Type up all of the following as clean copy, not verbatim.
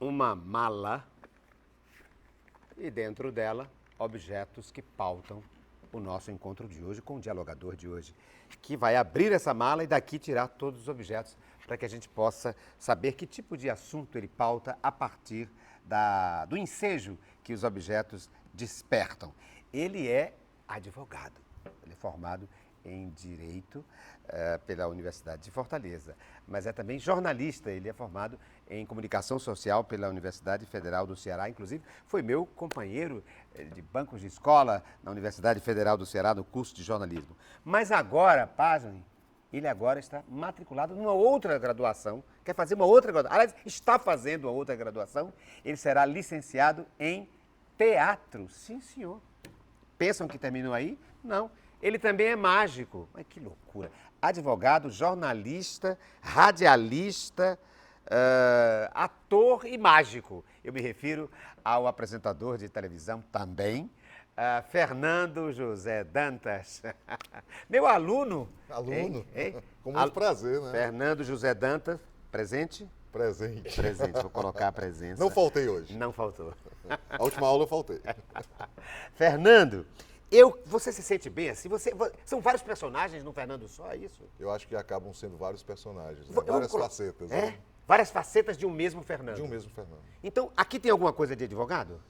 uma mala e dentro dela objetos que pautam o nosso encontro de hoje com o dialogador de hoje, que vai abrir essa mala e daqui tirar todos os objetos para que a gente possa saber que tipo de assunto ele pauta a partir do ensejo que os objetos despertam. Ele é advogado, ele é formado em Direito pela Universidade de Fortaleza, mas é também jornalista, ele é formado em Comunicação Social pela Universidade Federal do Ceará, inclusive foi meu companheiro de bancos de escola na Universidade Federal do Ceará no curso de jornalismo. Mas agora, pasmem, ele agora está matriculado numa outra graduação, quer fazer uma outra graduação, aliás, está fazendo uma outra graduação, ele será licenciado em teatro, sim senhor. Pensam que terminou aí? Não. Ele também é mágico. Mas que loucura. Advogado, jornalista, radialista, ator e mágico. Eu me refiro ao apresentador de televisão também, Fernando José Dantas. Meu aluno. Aluno? Hein? Com muito prazer, né? Fernando José Dantas, presente? Presente. Presente, vou colocar a presença. Não faltei hoje. Não faltou. A última aula eu faltei. Fernando, você se sente bem assim? São vários personagens no Fernando só, é isso? Eu acho que acabam sendo vários personagens, né? Várias facetas. É? Né? Várias facetas de um mesmo Fernando. De um mesmo Fernando. Então, aqui tem alguma coisa de advogado?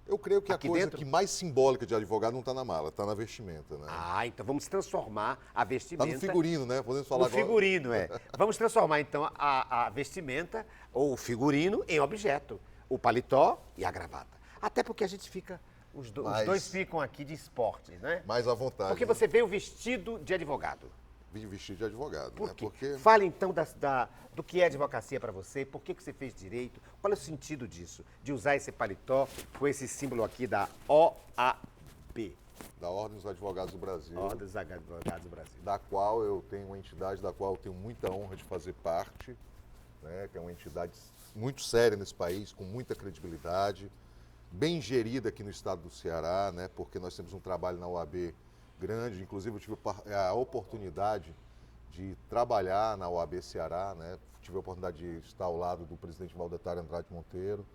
Eu creio que Aqui a coisa dentro? que mais simbólica de advogado não está na mala, está na vestimenta, né? Ah, então vamos transformar a vestimenta... Está no figurino, né? Podemos falar no figurino, Vamos transformar, então, a vestimenta ou o figurino em objeto. O paletó e a gravata. Até porque a gente fica... Os dois ficam aqui de esportes, né? Mais à vontade. Porque você veio vestido de advogado. Vim vestido de advogado, Por né? quê? Porque Fale então do que é advocacia para você, por que você fez direito, qual é o sentido disso, de usar esse paletó com esse símbolo aqui da OAB. da Ordem dos Advogados do Brasil, Ordem dos Advogados do Brasil. da qual eu tenho uma entidade da qual eu tenho muita honra de fazer parte, né? Que é uma entidade muito séria nesse país, com muita credibilidade, bem gerida aqui no estado do Ceará, né? Porque nós temos um trabalho na OAB grande, inclusive eu tive a oportunidade de trabalhar na OAB Ceará, né? Tive a oportunidade de estar ao lado do presidente Valdetário Andrade Monteiro,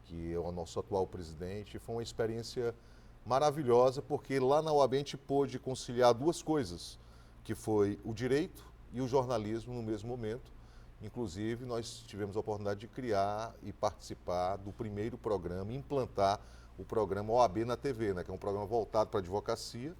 que é o nosso atual presidente, e foi uma experiência maravilhosa, porque lá na OAB a gente pôde conciliar duas coisas, que foi o direito e o jornalismo no mesmo momento. Inclusive, nós tivemos a oportunidade de criar e participar do primeiro programa, implantar o programa OAB na TV, né, que é um programa voltado para a advocacia,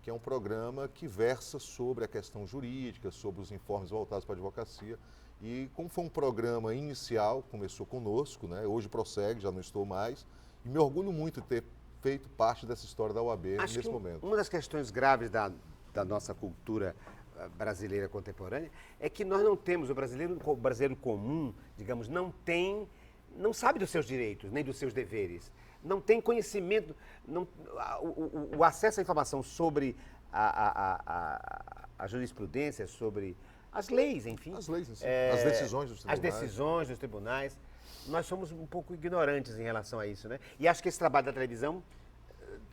que é um programa que versa sobre a questão jurídica, sobre os informes voltados para a advocacia. E como foi um programa inicial, começou conosco, né, hoje prossegue, já não estou mais, e me orgulho muito de ter feito parte dessa história da OAB nesse momento. Uma das questões graves da nossa cultura brasileira contemporânea é que nós não temos, o brasileiro comum, digamos, não sabe dos seus direitos, nem dos seus deveres, não tem conhecimento, o acesso à informação sobre a jurisprudência, sobre as leis, enfim. As leis, sim. As decisões dos tribunais. As decisões dos tribunais. Nós somos um pouco ignorantes em relação a isso, né? E acho que esse trabalho da televisão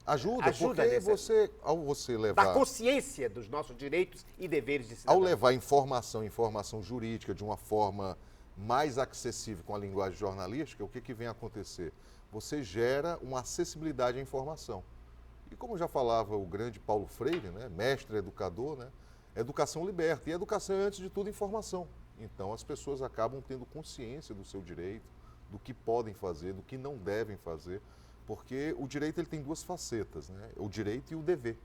ajuda porque ao você levar... Da consciência dos nossos direitos e deveres de cidadão. Ao levar informação jurídica de uma forma mais acessível com a linguagem jornalística, o que vem a acontecer? Você gera uma acessibilidade à informação. E como já falava o grande Paulo Freire, né, mestre educador, né, educação liberta. E educação é, antes de tudo, informação. Então, as pessoas acabam tendo consciência do seu direito, do que podem fazer, do que não devem fazer, porque o direito ele tem duas facetas, né? O direito e o dever.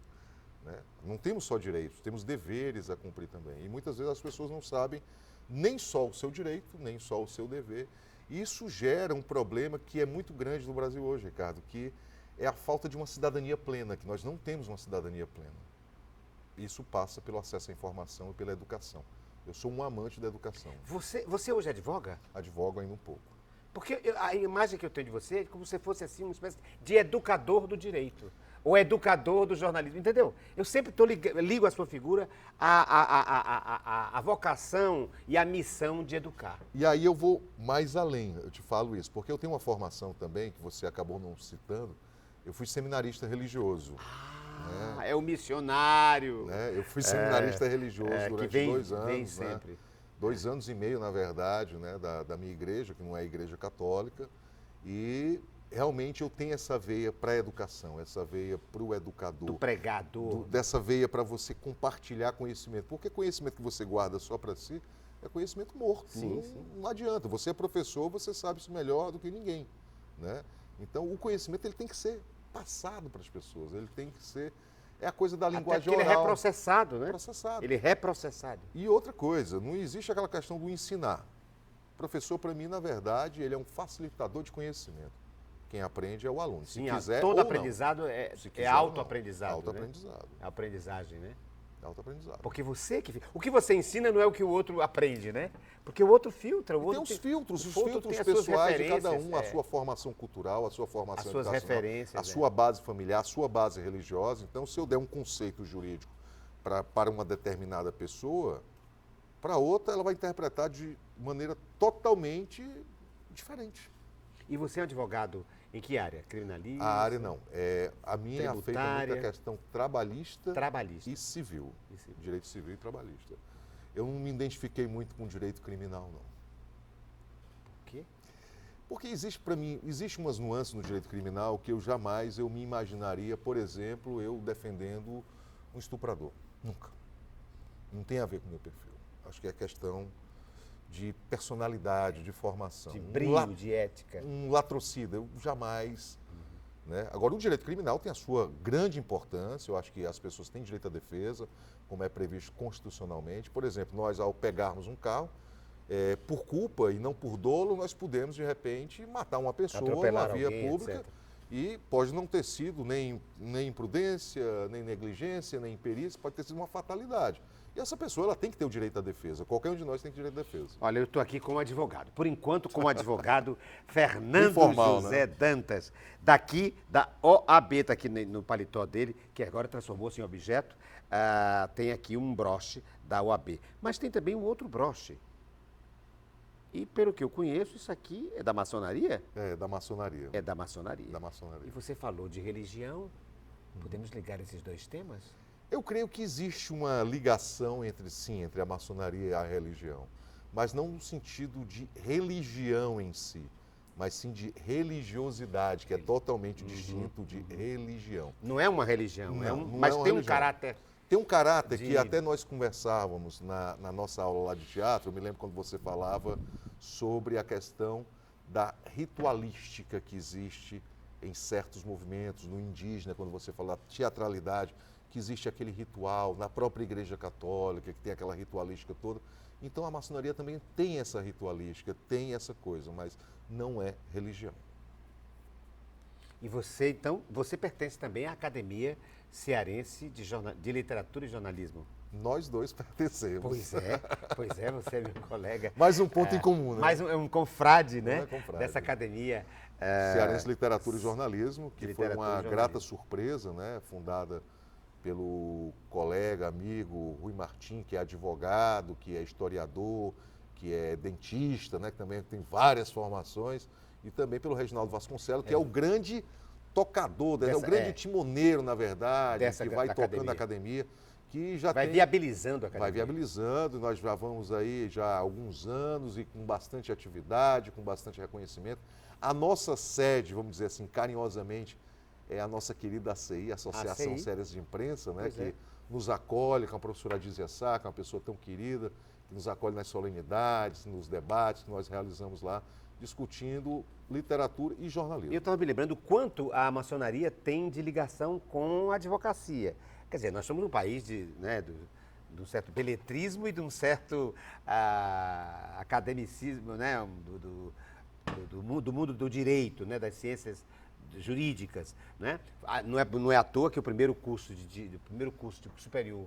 Né? Não temos só direitos, temos deveres a cumprir também. E muitas vezes as pessoas não sabem nem só o seu direito, nem só o seu dever. E isso gera um problema que é muito grande no Brasil hoje, Ricardo, que é a falta de uma cidadania plena, que nós não temos uma cidadania plena. Isso passa pelo acesso à informação e pela educação. Eu sou um amante da educação. Você hoje advoga? Advogo ainda um pouco. Porque a imagem que eu tenho de você é como se fosse assim uma espécie de educador do direito, ou educador do jornalismo, entendeu? Eu sempre ligo a sua figura à vocação e à missão de educar. E aí eu vou mais além, eu te falo isso, porque eu tenho uma formação também, que você acabou não citando, eu fui seminarista religioso. É o missionário. Né? Eu fui seminarista religioso durante 2 anos. Vem sempre. 2 anos e meio, na verdade, né, da minha igreja, que não é a igreja católica. E realmente eu tenho essa veia para a educação, essa veia para o educador. Do pregador. Dessa veia para você compartilhar conhecimento. Porque conhecimento que você guarda só para si é conhecimento morto. Sim, não, sim. não adianta. Você é professor, você sabe isso melhor do que ninguém. Né? Então, o conhecimento ele tem que ser passado para as pessoas. Ele tem que ser... É a coisa da Até linguagem porque ele é oral. reprocessado, né? Processado. Ele é reprocessado. E outra coisa, não existe aquela questão do ensinar. O professor, para mim, na verdade, ele é um facilitador de conhecimento. Quem aprende é o aluno. Se Sim, quiser todo ou não. aprendizado é Se quiser ou autoaprendizado. não. Autoaprendizado. Né? É aprendizagem, né? Autoaprendizado. Porque o que você ensina não é o que o outro aprende, né? Porque o outro filtra, o E outro tem os filtros o outro tem as suas pessoais de cada um, referências, a sua formação cultural, a sua formação as suas educacional, referências, a sua base familiar, a sua base religiosa. Então, se eu der um conceito jurídico para uma determinada pessoa, para outra ela vai interpretar de maneira totalmente diferente. E você é um advogado em que área? Criminalista? A área não. A minha é feita Tributária. muita questão trabalhista Trabalhista. e civil. E civil. Direito civil e trabalhista. Eu não me identifiquei muito com direito criminal, não. Por quê? Porque existe para mim, existe umas nuances no direito criminal que eu jamais me imaginaria, por exemplo, eu defendendo um estuprador. Nunca. Não tem a ver com o meu perfil. Acho que é questão de personalidade, de formação. De brilho, de ética. Um latrocida, eu jamais. Né? Agora, o direito criminal tem a sua grande importância, eu acho que as pessoas têm direito à defesa, como é previsto constitucionalmente. Por exemplo, nós, ao pegarmos um carro, por culpa e não por dolo, nós podemos, de repente, matar uma pessoa Atropelar na via alguém, pública. etc. E pode não ter sido nem imprudência, nem negligência, nem imperícia, pode ter sido uma fatalidade. E essa pessoa ela tem que ter o direito à defesa. Qualquer um de nós tem direito à defesa. Olha, eu estou aqui como advogado. Por enquanto, como advogado, Fernando Informal, José né? Dantas, daqui da OAB, está aqui no paletó dele, que agora transformou-se em objeto. Tem aqui um broche da OAB. Mas tem também um outro broche. E pelo que eu conheço, isso aqui é da maçonaria? É, da maçonaria. É da maçonaria. Da maçonaria. E você falou de religião. Podemos ligar esses dois temas? Eu creio que existe uma ligação entre a maçonaria e a religião, mas não no sentido de religião em si, mas sim de religiosidade, que é totalmente distinto de religião. Não é uma religião, Não mas é uma tem um religião. caráter. Tem um caráter De- que até nós conversávamos na nossa aula lá de teatro, eu me lembro quando você falava sobre a questão da ritualística que existe em certos movimentos, no indígena, quando você fala da teatralidade, que existe aquele ritual, na própria Igreja Católica, que tem aquela ritualística toda. Então a maçonaria também tem essa ritualística, tem essa coisa, mas não é religião. E você, então, você pertence também à Academia Cearense de Literatura e Jornalismo. Nós dois pertencemos. Pois é, você é meu colega. Mais um ponto em comum, né? Mais um confrade, né? É confrade. Dessa academia. Cearense Literatura e Jornalismo, que foi Literatura uma e Jornalismo. grata surpresa, né? Fundada pelo colega, amigo Rui Martim, que é advogado, que é historiador, que é dentista, né? Que também tem várias formações, e também pelo Reginaldo Vasconcelos, que é o grande tocador, é o grande timoneiro, na verdade, que vai da tocando a academia, que já Vai tem... viabilizando a academia. Vai viabilizando, nós já vamos aí já há alguns anos e com bastante atividade, com bastante reconhecimento. A nossa sede, vamos dizer assim, carinhosamente, é a nossa querida ACI, Associação ACI. Cearense de Imprensa, né, Pois que é. nos acolhe, com a professora Dizia Sá, que é uma pessoa tão querida, que nos acolhe nas solenidades, nos debates que nós realizamos lá, discutindo literatura e jornalismo. E eu estava me lembrando o quanto a maçonaria tem de ligação com a advocacia. Quer dizer, nós somos um país de um certo beletrismo e de um certo academicismo, né, do mundo do direito, né, das ciências jurídicas, né? Não é à toa que o primeiro curso superior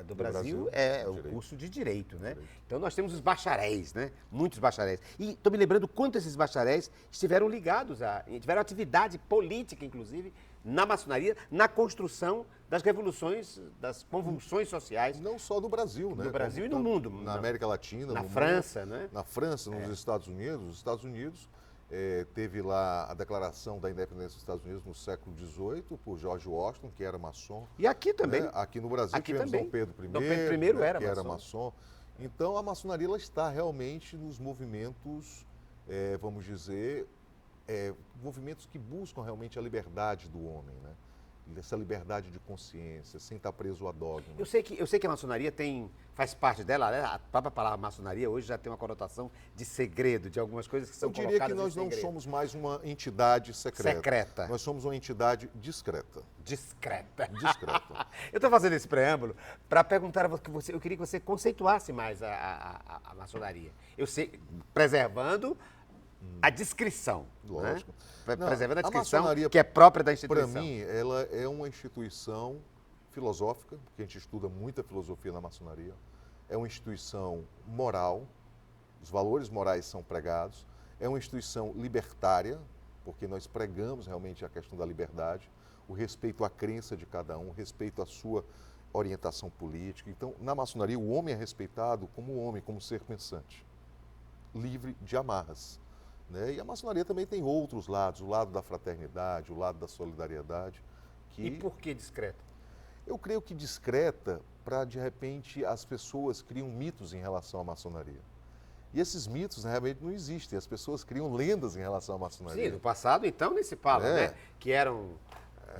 do Brasil é o Direito. curso de Direito, né? Direito. Então nós temos os bacharéis, né? Muitos bacharéis. E estou me lembrando quanto esses bacharéis estiveram ligados tiveram atividade política, inclusive, na maçonaria, na construção das revoluções, das convulsões sociais Não só do Brasil, né? no Brasil e no Como mundo. Na América Latina, na no França, mundo, né? Na França, nos Estados Unidos. Os Estados Unidos teve lá a declaração da independência dos Estados Unidos no século XVIII por George Washington, que era maçom. E aqui também. Né? Aqui no Brasil Aqui tivemos também. Dom Pedro I, Dom Pedro I né? era que era maçom. maçom. Então a maçonaria ela está realmente nos movimentos, vamos dizer, movimentos que buscam realmente a liberdade do homem, né? Essa liberdade de consciência, sem estar preso a dogma. Eu sei que a maçonaria faz parte dela, né? A própria palavra maçonaria hoje já tem uma conotação de segredo, de algumas coisas que são Eu diria colocadas que nós em não segredo. somos mais uma entidade secreta. Secreta. Nós somos uma entidade discreta. Discreta. Discreta. Eu estou fazendo esse preâmbulo para perguntar a você, eu queria que você conceituasse mais a maçonaria. Eu sei, preservando a descrição. Lógico. Né? Não, Preservando a a descrição maçonaria, que é própria da Para instituição. mim, ela é uma instituição filosófica, porque a gente estuda muita filosofia na maçonaria. É uma instituição moral, os valores morais são pregados. É uma instituição libertária, porque nós pregamos realmente a questão da liberdade, o respeito à crença de cada um, o respeito à sua orientação política. Então, na maçonaria, o homem é respeitado como homem, como ser pensante, livre de amarras. Né? E a maçonaria também tem outros lados, o lado da fraternidade, o lado da solidariedade. E por que discreta? Eu creio que discreta para, de repente, as pessoas criam mitos em relação à maçonaria. E esses mitos realmente não existem, as pessoas criam lendas em relação à maçonaria. Sim, no passado, então, nem se fala, né? Que eram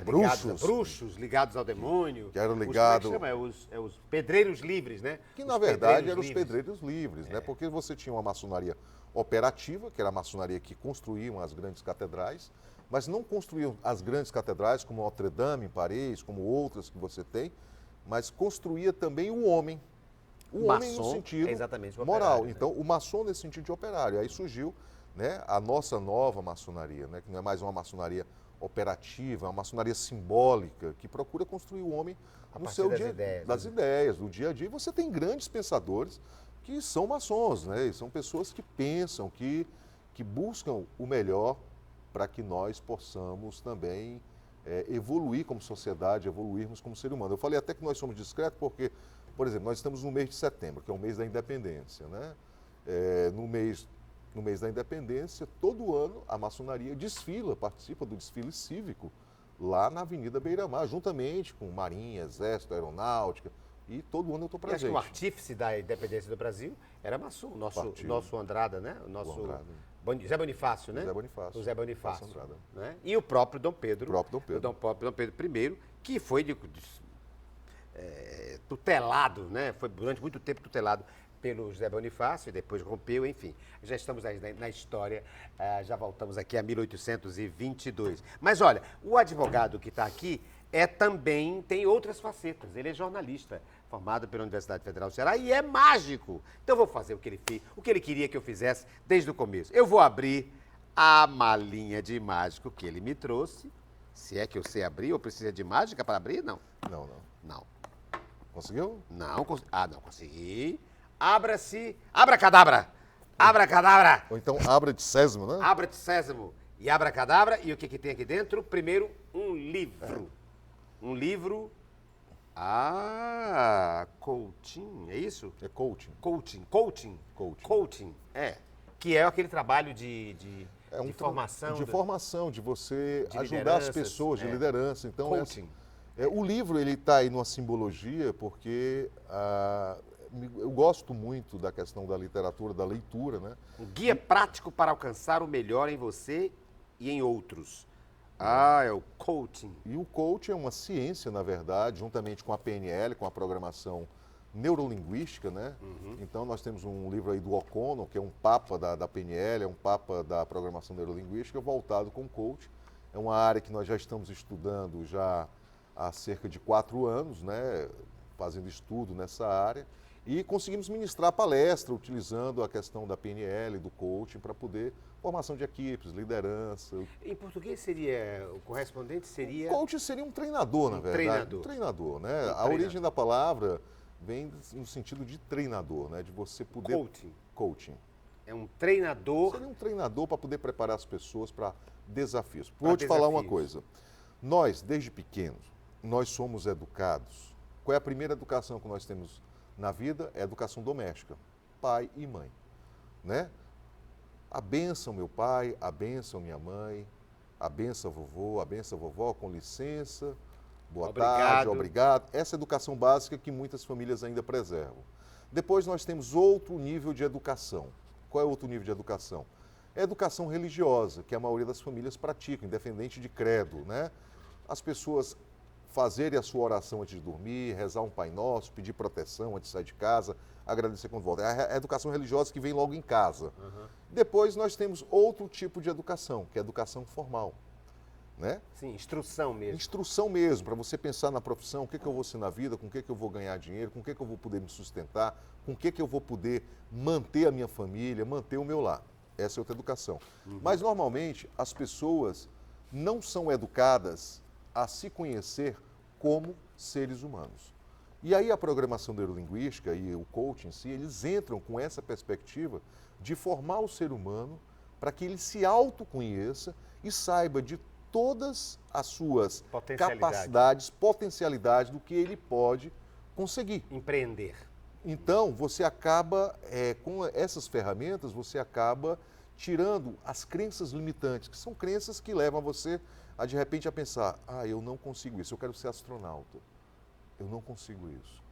bruxos ligados ao demônio. Que eram Os, ligados... como é que chama? Os pedreiros livres, né? Que, Os na verdade, eram os livres. pedreiros livres, né? Porque você tinha uma maçonaria operativa, que era a maçonaria que construíam as grandes catedrais, mas não construíam as grandes catedrais, como Notre Dame em Paris, como outras que você tem, mas construía também o homem. O homem no sentido é exatamente o moral. operário, né? Então, o maçom nesse sentido de operário. Aí surgiu, né, a nossa nova maçonaria, né, que não é mais uma maçonaria operativa, é uma maçonaria simbólica, que procura construir o homem no partir seu das dia, ideias, das né? ideias, do dia a dia. E você tem grandes pensadores que são maçons, né? E são pessoas que pensam, que buscam o melhor para que nós possamos também evoluir como sociedade, evoluirmos como ser humano. Eu falei até que nós somos discretos porque, por exemplo, nós estamos no mês de setembro, que é o mês da independência, né? No mês da independência, todo ano a maçonaria desfila, participa do desfile cívico lá na Avenida Beira-Mar, juntamente com Marinha, Exército, Aeronáutica, e todo ano eu estou E acho presente. que o artífice da independência do Brasil era maçom, o nosso Andrada, né? O nosso Andrada. Zé Bonifácio, né? Zé Bonifácio. O Zé Bonifácio. Nosso Andrada. Né? E o próprio Dom Pedro. O próprio Dom Pedro. O Dom Pedro I, que foi tutelado, né? Foi durante muito tempo tutelado pelo Zé Bonifácio e depois rompeu, enfim. Já estamos aí na história, já voltamos aqui a 1822. Mas olha, o advogado que está aqui também tem outras facetas. Ele é jornalista, formado pela Universidade Federal do Ceará e é mágico. Então eu vou fazer o que ele fez, o que ele queria que eu fizesse desde o começo. Eu vou abrir a malinha de mágico que ele me trouxe. Se é que eu sei abrir ou precisa de mágica para abrir? Não. Não. Não. Conseguiu? Não consegui. Abra-se. Abracadabra! Abracadabra! Ou então abra de sésamo, né? Abra-te sésamo e abracadabra. E o que tem aqui dentro? Primeiro, um livro. Um livro. Coaching, é isso? É coaching. Coaching, que é aquele trabalho de formação. De formação, de você de ajudar as lideranças, pessoas, de liderança. Então, Coaching. o livro ele está aí numa simbologia porque eu gosto muito da questão da literatura, da leitura, né? Um guia prático para alcançar o melhor em você e em outros. É o coaching. E o coaching é uma ciência, na verdade, juntamente com a PNL, com a programação neurolinguística, né? Então nós temos um livro aí do O'Connell, que é um papa da PNL, é um papa da programação neurolinguística, voltado com o coaching. É uma área que nós já estamos estudando já há cerca de 4 anos, né? Fazendo estudo nessa área. E conseguimos ministrar palestra utilizando a questão da PNL, do coaching, para poder formação de equipes, liderança. Em português seria, o correspondente seria... O coach seria um treinador, na verdade. Um treinador, né? A origem da palavra vem no sentido de treinador, né? De você poder... Coaching. É um treinador... Seria um treinador para poder preparar as pessoas para desafios. Vou te falar uma coisa. Nós, desde pequenos, nós somos educados. Qual é a primeira educação que nós temos na vida? É a educação doméstica. Pai e mãe, né? A bênção, meu pai, a bênção, minha mãe, a bênção, vovô, a bênção, vovó, com licença, boa tarde, obrigado. Essa é a educação básica que muitas famílias ainda preservam. Depois nós temos outro nível de educação. Qual é o outro nível de educação? é a educação religiosa, que a maioria das famílias praticam, independente de credo, né? As pessoas fazerem a sua oração antes de dormir, rezar um Pai Nosso, pedir proteção antes de sair de casa, agradecer quando volta. É a educação religiosa que vem logo em casa. Depois nós temos outro tipo de educação, que é a educação formal, né? Sim, instrução mesmo. Instrução mesmo, para você pensar na profissão, o que eu vou ser na vida, com o que eu vou ganhar dinheiro, com o que eu vou poder me sustentar, com o que eu vou poder manter a minha família, manter o meu lar. Essa é outra educação. Mas, normalmente, as pessoas não são educadas a se conhecer como seres humanos. E aí a programação neurolinguística e o coaching em si, eles entram com essa perspectiva de formar o ser humano para que ele se autoconheça e saiba de todas as suas capacidades, potencialidades do que ele pode conseguir. Empreender. Então, você acaba, com essas ferramentas, você acaba tirando as crenças limitantes, que são crenças que levam você a, de repente, a pensar, eu não consigo isso, eu quero ser astronauta. Eu não consigo isso.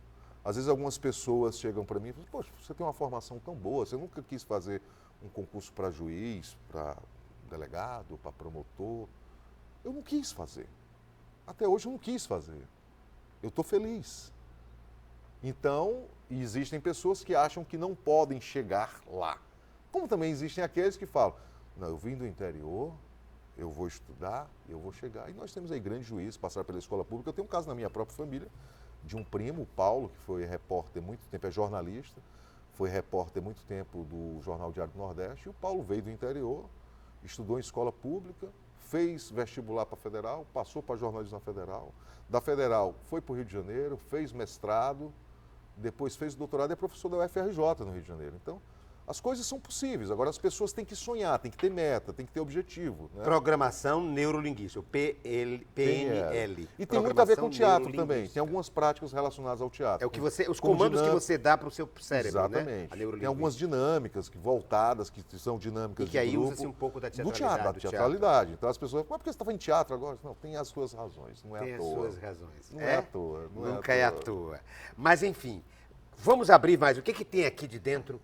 Às vezes algumas pessoas chegam para mim e falam, poxa, você tem uma formação tão boa, você nunca quis fazer um concurso para juiz, para delegado, para promotor. Eu não quis fazer. Até hoje eu não quis fazer. Eu estou feliz. Então, existem pessoas que acham que não podem chegar lá. Como também existem aqueles que falam, não, eu vim do interior, eu vou estudar, eu vou chegar. E nós temos aí grandes juízes, passaram pela escola pública. Eu tenho um caso na minha própria família, de um primo, o Paulo, que foi repórter muito tempo, é jornalista, foi repórter muito tempo do Jornal Diário do Nordeste. E o Paulo veio do interior, estudou em escola pública, fez vestibular para a Federal, passou para jornalismo na Federal. Da Federal foi para o Rio de Janeiro, fez mestrado, depois fez doutorado e é professor da UFRJ no Rio de Janeiro. Então, as coisas são possíveis. Agora, as pessoas têm que sonhar, têm que ter meta, têm que ter objetivo. Né? Programação neurolinguística, o PNL. E tem muito a ver com teatro também. Tem algumas práticas relacionadas ao teatro. É o que os comandos que você dá para o seu cérebro, exatamente. Né? Tem algumas dinâmicas voltadas, que são dinâmicas e que aí de grupo, usa-se um pouco da do teatralidade. teatro, da teatralidade. Então, as pessoas falam, mas por que você está fazendo teatro agora? Não, tem as suas razões, não é tem à toa. Tem as suas razões. Não é à toa. Nunca é à toa. Mas, enfim, vamos abrir mais. O que tem aqui de dentro?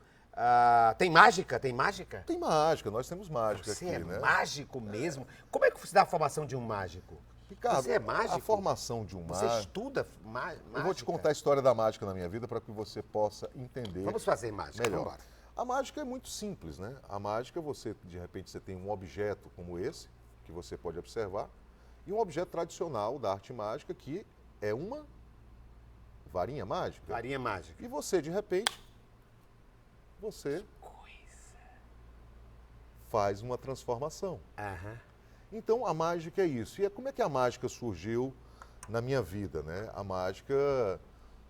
Tem mágica? Tem mágica? Tem mágica, nós temos mágica você aqui, é né? mágico mesmo? Como é que você dá a formação de um mágico? Ricardo, você é mágico? A formação de um mágico... Você estuda mágica? Eu vou te contar a história da mágica na minha vida para que você possa entender. Vamos fazer mágica, melhor. Vambora. A mágica é muito simples, né? A mágica, de repente, você tem um objeto como esse, que você pode observar, e um objeto tradicional da arte mágica, que é uma varinha mágica. Varinha mágica. E você, de repente, faz uma transformação. Então, a mágica é isso. E como é que a mágica surgiu na minha vida, né? A mágica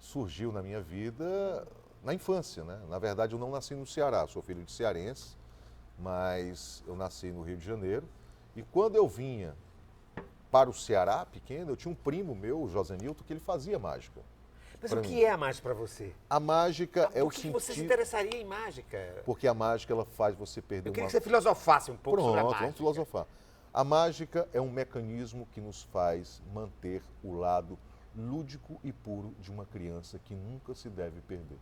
surgiu na minha vida na infância, né? Na verdade, eu não nasci no Ceará, sou filho de cearense, mas eu nasci no Rio de Janeiro. E quando eu vinha para o Ceará, pequeno, eu tinha um primo meu, o José Nilton, que ele fazia mágica. Mas o que é a mágica para você? A mágica é o sentido... sentido... Por que você se interessaria em mágica? Porque a mágica, ela faz você perder Eu queria que você filosofasse um pouco sobre a mágica. Vamos filosofar. A mágica é um mecanismo que nos faz manter o lado lúdico e puro de uma criança que nunca se deve perder.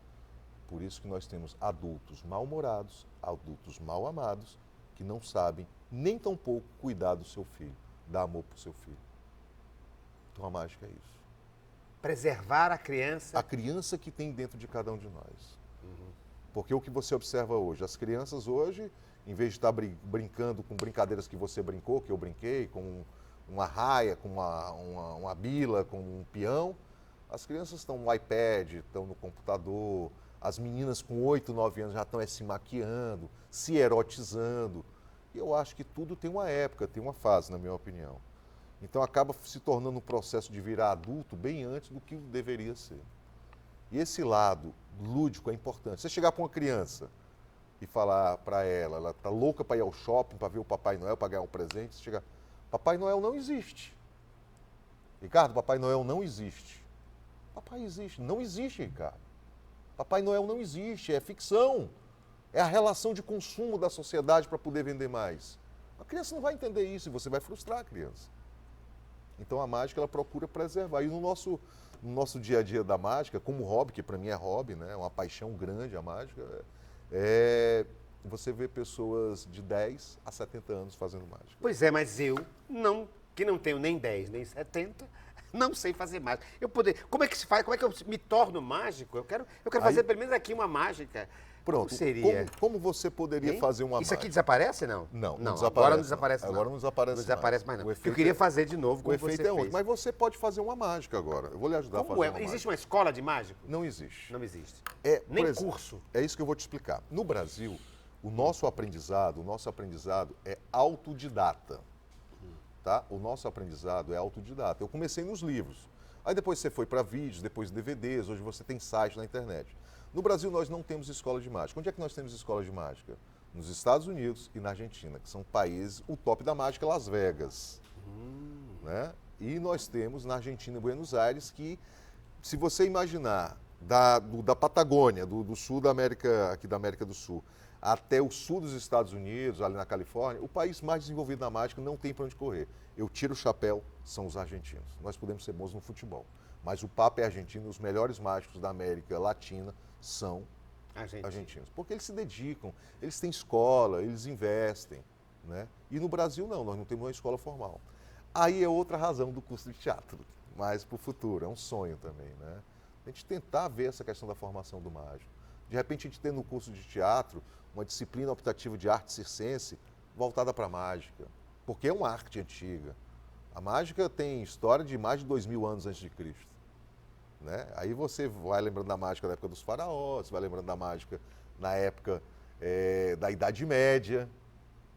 Por isso que nós temos adultos mal-humorados, adultos mal-amados, que não sabem nem tampouco cuidar do seu filho, dar amor para o seu filho. Então a mágica é isso. Preservar a criança. A criança que tem dentro de cada um de nós. Porque o que você observa hoje, as crianças hoje, em vez de estar brincando com brincadeiras que você brincou, que eu brinquei, com uma raia, com uma bila, com um peão, as crianças estão no iPad, estão no computador, as meninas com 8, 9 anos já estão se maquiando, se erotizando. E eu acho que tudo tem uma época, tem uma fase, na minha opinião. Então acaba se tornando um processo de virar adulto bem antes do que deveria ser. E esse lado lúdico é importante. Você chegar para uma criança e falar para ela está louca para ir ao shopping, para ver o Papai Noel, para ganhar um presente, você chegar, Papai Noel não existe. Ricardo, Papai Noel não existe. Papai existe. Não existe, Ricardo. Papai Noel não existe, é ficção. É a relação de consumo da sociedade para poder vender mais. A criança não vai entender isso e você vai frustrar a criança. Então a mágica, ela procura preservar. E no nosso dia a dia da mágica, como hobby, que para mim é hobby, né? É uma paixão grande a mágica, você vê pessoas de 10 a 70 anos fazendo mágica. Pois é, mas que não tenho nem 10, nem 70, não sei fazer mágica. Como é que se faz? Como é que eu me torno mágico? Eu quero fazer pelo menos aqui uma mágica. Pronto. Como seria? Como você poderia Hein? fazer uma Isso mágica? aqui desaparece, não? Não, não desaparece. Agora não desaparece, não. Agora não desaparece Não desaparece mais, mais. não. O Porque eu efeito queria fazer de novo O como efeito você é outro. fez. Mas você pode fazer uma mágica agora. Eu vou lhe ajudar a Como fazer é? uma Existe mágica. uma escola de mágico? Não existe. Não existe. Por Nem exemplo, curso. É isso que eu vou te explicar. No Brasil, o nosso aprendizado é autodidata. Tá? O nosso aprendizado é autodidata. Eu comecei nos livros. Aí depois você foi para vídeos, depois DVDs, hoje você tem site na internet. No Brasil nós não temos escola de mágica. Onde é que nós temos escola de mágica? Nos Estados Unidos e na Argentina, que são países, o top da mágica é Las Vegas. Né? E nós temos na Argentina e Buenos Aires que, se você imaginar da Patagônia, do sul da América, aqui da América do Sul, até o sul dos Estados Unidos, ali na Califórnia, o país mais desenvolvido na mágica não tem para onde correr. Eu tiro o chapéu, são os argentinos. Nós podemos ser bons no futebol, mas o papo é argentino, os melhores mágicos da América Latina são argentinos. Porque eles se dedicam, eles têm escola, eles investem. Né? E no Brasil não, nós não temos uma escola formal. Aí é outra razão do curso de teatro, mas para o futuro, é um sonho também. Né? A gente tentar ver essa questão da formação do mágico. De repente a gente tem no curso de teatro uma disciplina optativa de arte circense voltada para a mágica, porque é uma arte antiga. A mágica tem história de mais de 2000 anos antes de Cristo. Né? Aí você vai lembrando da mágica da época dos faraós, vai lembrando da mágica na época da Idade Média,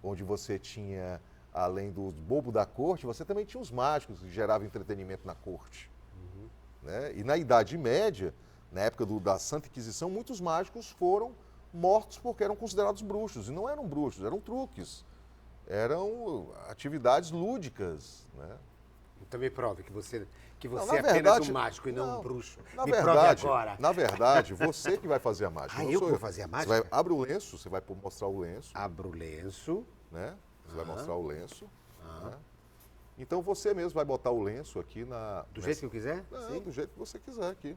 onde você tinha, além dos bobos da corte, você também tinha os mágicos que geravam entretenimento na corte. Né? E na Idade Média, na época da Santa Inquisição, muitos mágicos foram mortos porque eram considerados bruxos. E não eram bruxos, eram truques. Eram atividades lúdicas. Né? Então me prove que você Não, é apenas um mágico e não um bruxo. Me prove agora. Na verdade, você que vai fazer a mágica. Eu que vou fazer a mágica? Você abre o lenço, você vai mostrar o lenço. Abro o lenço. Né? Você vai mostrar o lenço. Né? Então você mesmo vai botar o lenço aqui Do jeito que eu quiser? Não, do jeito que você quiser aqui.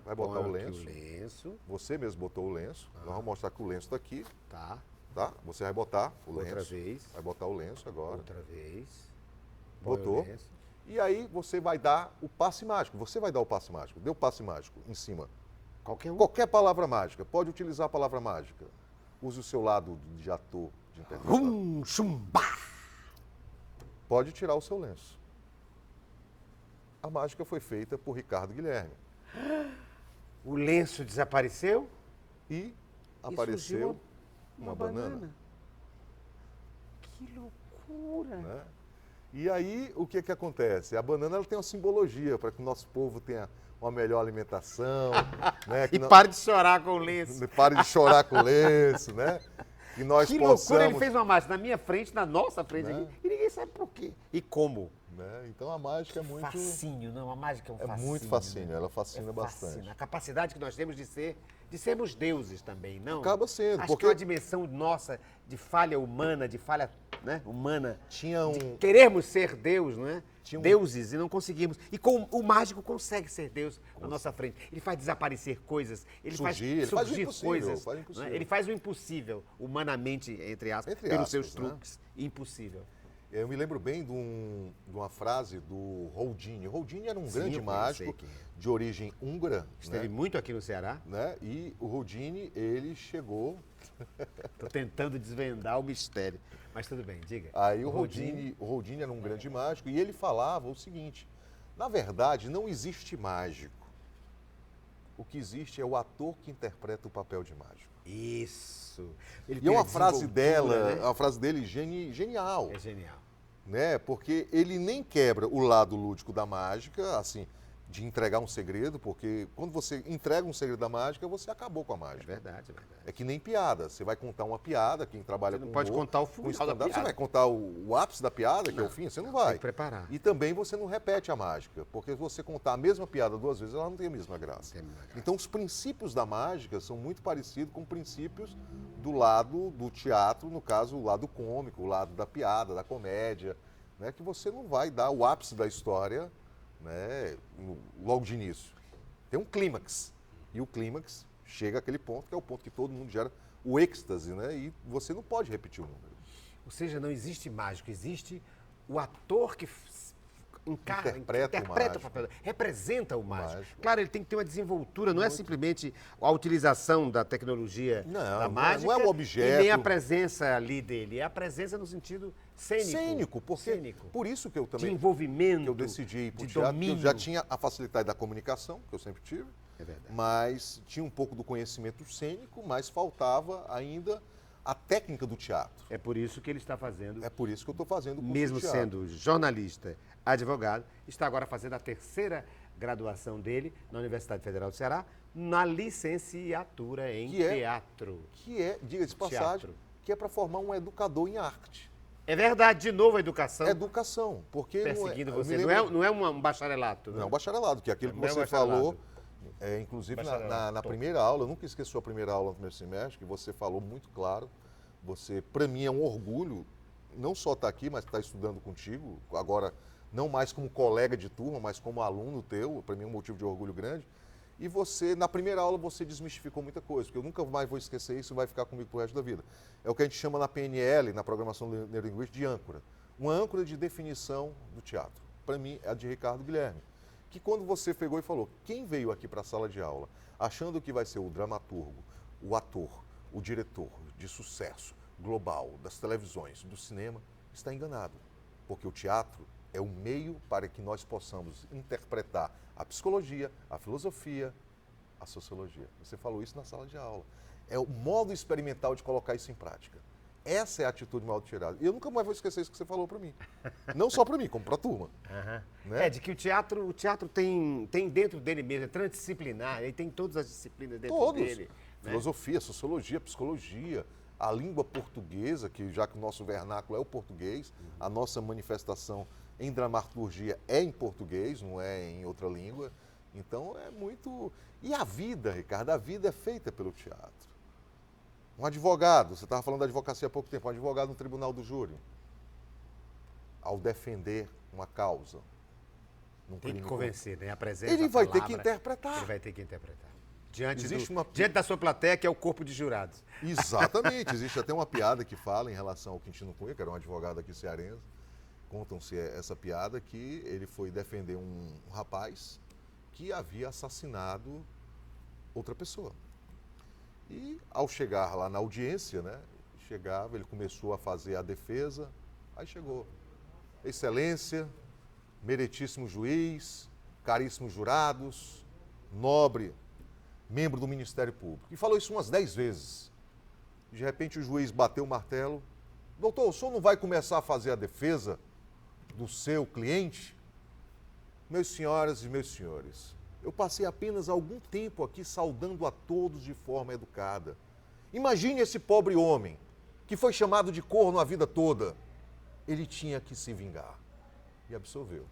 Vai põe botar o aqui lenço. o lenço. Você mesmo botou o lenço. Nós vamos mostrar que o lenço está aqui. Tá. Tá? Você vai botar o lenço. Outra vez. Vai botar o lenço agora. Outra vez. Põe Botou. o lenço. E aí você vai dar o passe mágico. Você vai dar o passe mágico. Dê o passe mágico em cima. Qualquer um. Qualquer palavra mágica. Pode utilizar a palavra mágica. Use o seu lado de ator, de interpretação. Chumba. Pode tirar o seu lenço. A mágica foi feita por Ricardo Guilherme. O lenço desapareceu? E apareceu surgiu uma banana. Que loucura! Né? E aí, o que acontece? A banana ela tem uma simbologia para que o nosso povo tenha uma melhor alimentação. Né? E pare de chorar com o lenço. Pare de chorar com o lenço, né? Que nós Que possamos... loucura! Ele fez uma mágica na minha frente, na nossa frente Né? aqui, e ninguém sabe por quê. E como? Né? Então a mágica é muito... Fascínio, não, a mágica é um É fascínio. muito fascínio, ela fascina Fascina. bastante. A capacidade que nós temos de sermos deuses também, não? Acaba sendo, Acho porque- que é uma dimensão nossa de falha humana, de falha, né, humana. Tinha um... De queremos ser Deus, não é? Tinha um- Deuses e não conseguimos. E o mágico consegue ser Deus na nossa frente. Ele faz desaparecer coisas, ele Surgir, ele faz faz o surgir impossível, coisas. faz o não é? impossível. Ele faz o impossível, humanamente, entre aspas, Entre pelos aspas, seus né? truques. Impossível. Eu me lembro bem de uma frase do Houdini. Houdini era um Sim, grande eu mágico sei quem é. de origem húngara. Esteve Né? muito aqui no Ceará. Né? E o Houdini, ele chegou... Estou tentando desvendar o mistério. Mas tudo bem, diga. Aí o Houdini era um grande mágico e ele falava o seguinte: na verdade, não existe mágico. O que existe é o ator que interpreta o papel de mágico. Isso. Ele E é tem a uma frase desenvoltura, dela, né? uma frase dele genial, É genial. né? Porque ele nem quebra o lado lúdico da mágica, assim, de entregar um segredo, porque quando você entrega um segredo da mágica, você acabou com a É mágica. verdade, é verdade. É que nem piada. Você vai contar uma piada, quem trabalha Você não com pode humor, contar o com final da stand-up, piada. Você vai contar o ápice da piada, que é o fim? Você não vai. Tem que preparar. E também você não repete a mágica, porque se você contar a mesma piada duas vezes, ela não tem a mesma graça. Tem a mesma graça. Então, os princípios da mágica são muito parecidos com princípios do lado do teatro, no caso, o lado cômico, o lado da piada, da comédia, né? Que você não vai dar o ápice da história, né, logo de início. Tem um clímax. E o clímax chega àquele ponto, que é o ponto que todo mundo gera o êxtase, né? E você não pode repetir o número. Ou seja, não existe mágico, existe o ator que Interpreta o o mágico. papel, representa o mágico. mágico. Claro, ele tem que ter uma desenvoltura, não é simplesmente a utilização da tecnologia da mágica. Não é o objeto. E nem a presença ali dele, é a presença no sentido cênico. Cênico, porque por isso que eu também de envolvimento, que eu decidi ir para o de teatro, domínio. porque eu já tinha a facilidade da comunicação, que eu sempre tive, É verdade. mas tinha um pouco do conhecimento cênico, mas faltava ainda a técnica do teatro. É por isso que ele está fazendo, É por isso que eu estou fazendo o curso mesmo de teatro. sendo jornalista, advogado, está agora fazendo a terceira graduação dele na Universidade Federal do Ceará, na licenciatura em Que é- teatro. Que é, diga-se de passagem, Teatro. que é para formar um educador em arte. É verdade, de novo a educação Educação, porque perseguindo não é, eu você. me Não é, lembro- não é um bacharelato. Não é um bacharelado, que é aquilo que Não é você bacharelado. falou, inclusive Bacharelado, na top. primeira aula, eu nunca esqueci a primeira aula no primeiro semestre, que você falou muito claro. Você, para mim, é um orgulho, não só estar aqui, mas estar estudando contigo, agora não mais como colega de turma, mas como aluno teu, para mim é um motivo de orgulho grande. E você, na primeira aula, você desmistificou muita coisa, porque eu nunca mais vou esquecer isso e vai ficar comigo pro resto da vida. É o que a gente chama na PNL, na programação neurolinguística, de âncora. Uma âncora de definição do teatro. Para mim, é a de Ricardo Guilherme. Que quando você pegou e falou, quem veio aqui para a sala de aula achando que vai ser o dramaturgo, o ator, o diretor de sucesso global das televisões, do cinema, está enganado. Porque o teatro é o meio para que nós possamos interpretar a psicologia, a filosofia, a sociologia. Você falou isso na sala de aula. É o modo experimental de colocar isso em prática. Essa é a atitude mal tirada. E eu nunca mais vou esquecer isso que você falou para mim. Não só para mim, como para a turma. Né? É, de que o teatro tem dentro dele mesmo, é transdisciplinar, ele tem todas as disciplinas dentro Todos. dele. Né? Filosofia, sociologia, psicologia, a língua portuguesa, que já que o nosso vernáculo é o português, a nossa manifestação em dramaturgia é em português, não é em outra língua. Então é muito... E a vida, Ricardo, a vida é feita pelo teatro. Um advogado, você estava falando da advocacia há pouco tempo, um advogado no tribunal do júri, ao defender uma causa, num Tem que crime convencer, né? A presença, Ele a vai ter palavra, que interpretar. Ele vai ter que interpretar. Diante, Existe diante da sua plateia, que é o corpo de jurados. Exatamente. Existe até uma piada que fala em relação ao Quintino Cunha, que era um advogado aqui cearense. Contam-se essa piada que ele foi defender um rapaz que havia assassinado outra pessoa. E ao chegar lá na audiência, né, ele começou a fazer a defesa, aí chegou, Excelência, meritíssimo juiz, caríssimos jurados, nobre membro do Ministério Público. E falou isso umas 10 vezes. De repente o juiz bateu o martelo. Doutor, o senhor não vai começar a fazer a defesa do seu cliente? Meus senhoras e meus senhores, eu passei apenas algum tempo aqui saudando a todos de forma educada. Imagine esse pobre homem que foi chamado de corno a vida toda. Ele tinha que se vingar. E absolveu.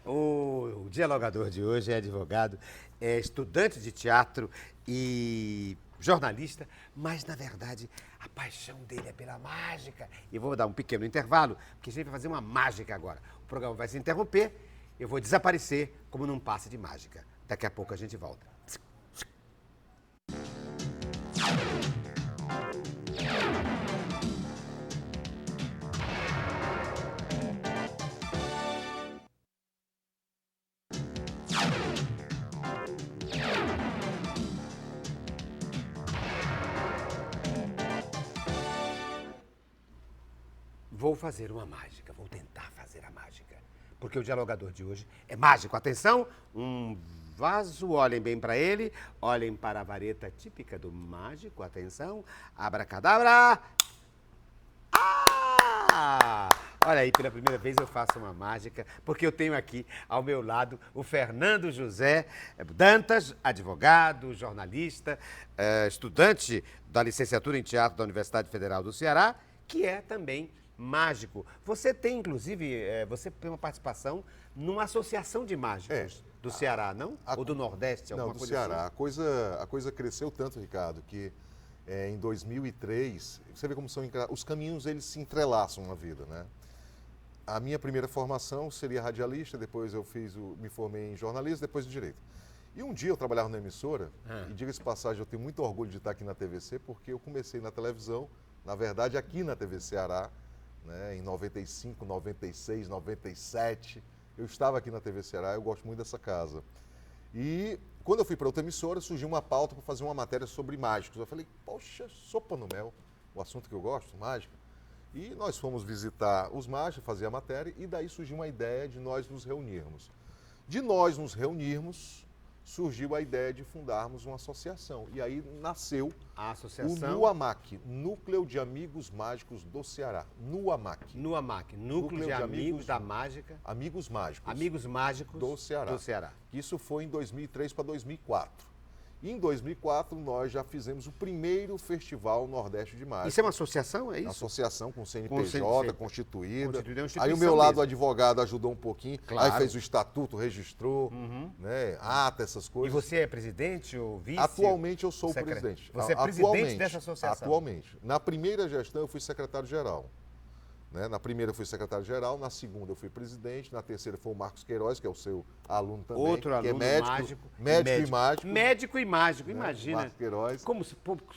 O dialogador de hoje é advogado, é estudante de teatro e jornalista, mas, na verdade, a paixão dele é pela mágica. E vou dar um pequeno intervalo, porque a gente vai fazer uma mágica agora. O programa vai se interromper, eu vou desaparecer como num passe de mágica. Daqui a pouco a gente volta. Vou fazer uma mágica, vou tentar fazer a mágica. Porque o dialogador de hoje é mágico. Atenção, um vaso, olhem bem para ele, olhem para a vareta típica do mágico. Atenção, abracadabra. Ah! Olha aí, pela primeira vez eu faço uma mágica, porque eu tenho aqui ao meu lado o Fernando José Dantas, advogado, jornalista, estudante da licenciatura em teatro da Universidade Federal do Ceará, que é também mágico. Você tem, inclusive, você tem uma participação numa associação de mágicos do Ceará, não? Ou do Nordeste, alguma Não, do coisa Ceará. assim? A coisa cresceu tanto, Ricardo, que em 2003, você vê como são os caminhos, eles se entrelaçam na vida, né? A minha primeira formação seria radialista, depois eu me formei em jornalismo, depois em direito. E um dia eu trabalhava na emissora, e diga-se de passagem, eu tenho muito orgulho de estar aqui na TVC, porque eu comecei na televisão, na verdade aqui na TV Ceará, né, em 95, 96, 97, eu estava aqui na TV Ceará, eu gosto muito dessa casa. E quando eu fui para outra emissora, surgiu uma pauta para fazer uma matéria sobre mágicos. Eu falei, poxa, sopa no mel, o assunto que eu gosto, mágica. E nós fomos visitar os mágicos, fazer a matéria, e daí surgiu uma ideia de nós nos reunirmos. De nós nos reunirmos, surgiu a ideia de fundarmos uma associação. E aí nasceu A o associação NUAMAC, Núcleo de Amigos Mágicos do Ceará. NUAMAC. NUAMAC, Núcleo de Amigos da Mágica, Amigos Mágicos Amigos Mágicos do Ceará. do Ceará. Isso foi em 2003 para 2004. E em 2004 nós já fizemos o primeiro Festival Nordeste de Mágica. Isso é uma associação, é isso? Associação com Com CNPJ, CNPJ, constituída. constituída, é uma Aí o instituição meu lado mesmo. advogado ajudou um pouquinho. Claro. Aí fez o estatuto, registrou, né, ata, essas E coisas. você é presidente ou vice? Atualmente eu sou o Secre- presidente. Você é presidente Atualmente, dessa associação? Atualmente. Na primeira gestão eu fui secretário-geral. Né? Na primeira eu fui secretário-geral, na segunda eu fui presidente, na terceira foi o Marcos Queiroz, que é o seu aluno também. Outro que aluno é mágico. médico e mágico. Médico e mágico, né? imagina. Marcos Queiroz. Como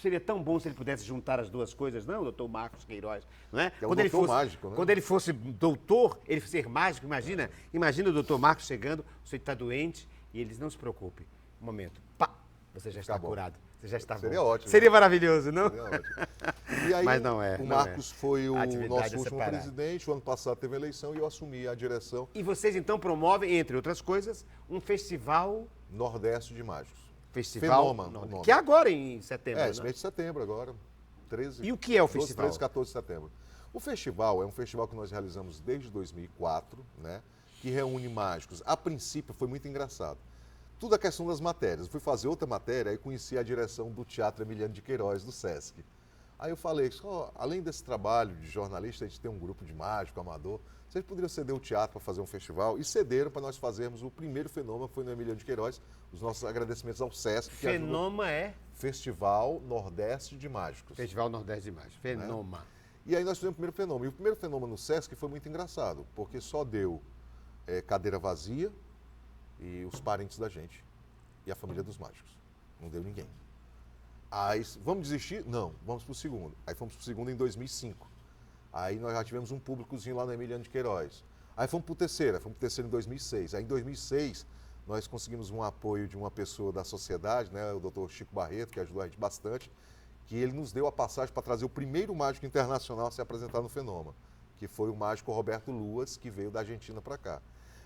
seria tão bom se ele pudesse juntar as duas coisas, não, doutor Marcos Queiroz, não é? Que é o doutor mágico, né? Quando ele fosse doutor, ele ser mágico, imagina. Imagina o doutor Marcos chegando, você está doente, e eles, não se preocupe, um momento, pá, você já está Tá bom. curado, você já está Seria bom. ótimo, Seria né? maravilhoso, não? É ótimo. E aí, Mas não é, o não Marcos foi o A atividade nosso é último separada. presidente. O ano passado teve eleição e eu assumi a direção E vocês então promovem, entre outras coisas, um festival. Nordeste de Mágicos. Festival. Fenoma, o nome. Que é agora em setembro. É, esse né? mês de setembro agora. 13, E o que é o 12, festival? 13, 14 de setembro. O festival é um festival que nós realizamos desde 2004, né? Que reúne mágicos. A princípio foi muito engraçado. Tudo a questão das matérias. Eu fui fazer outra matéria e conheci a direção do Teatro Emiliano de Queiroz, do Sesc. Aí eu falei, além desse trabalho de jornalista, a gente tem um grupo de mágico, amador, vocês poderiam ceder o teatro para fazer um festival? E cederam para nós fazermos o primeiro Fenômeno, foi no Emiliano de Queiroz. Os nossos agradecimentos ao Sesc, que ajudou. Fenoma é Festival Nordeste de Mágicos. Festival Nordeste de Mágica. Fenoma. E aí nós fizemos o primeiro Fenômeno. E o primeiro Fenômeno no Sesc foi muito engraçado, porque só deu cadeira vazia e os parentes da gente e a família dos mágicos. Não deu ninguém. Aí, vamos desistir? Não, vamos para o segundo. Aí fomos para o segundo em 2005. Aí nós já tivemos um públicozinho lá no Emiliano de Queiroz. Aí fomos para o terceiro em 2006. Aí em 2006 nós conseguimos um apoio de uma pessoa da sociedade, né, o doutor Chico Barreto, que ajudou a gente bastante, que ele nos deu a passagem para trazer o primeiro mágico internacional a se apresentar no Fenômeno, que foi o mágico Roberto Luas, que veio da Argentina para cá.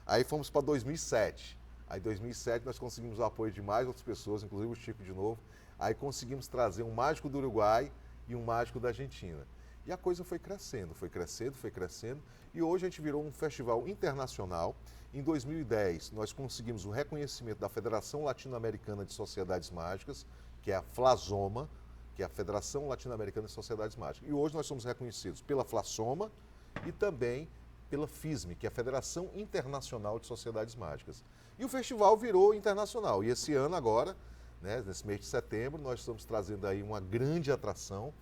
Aí fomos para 2007. Aí em 2007 nós conseguimos o apoio de mais outras pessoas, inclusive o Chico de novo. Aí conseguimos trazer um mágico do Uruguai e um mágico da Argentina. E a coisa foi crescendo, foi crescendo, foi crescendo. E hoje a gente virou um festival internacional. Em 2010 nós conseguimos o reconhecimento da Federação Latino-Americana de Sociedades Mágicas, que é a FLASOMA, que é a Federação Latino-Americana de Sociedades Mágicas. E hoje nós somos reconhecidos pela FLASOMA e também pela FISM, que é a Federação Internacional de Sociedades Mágicas. E o festival virou internacional. E esse ano agora, né, nesse mês de setembro, nós estamos trazendo aí uma grande atração,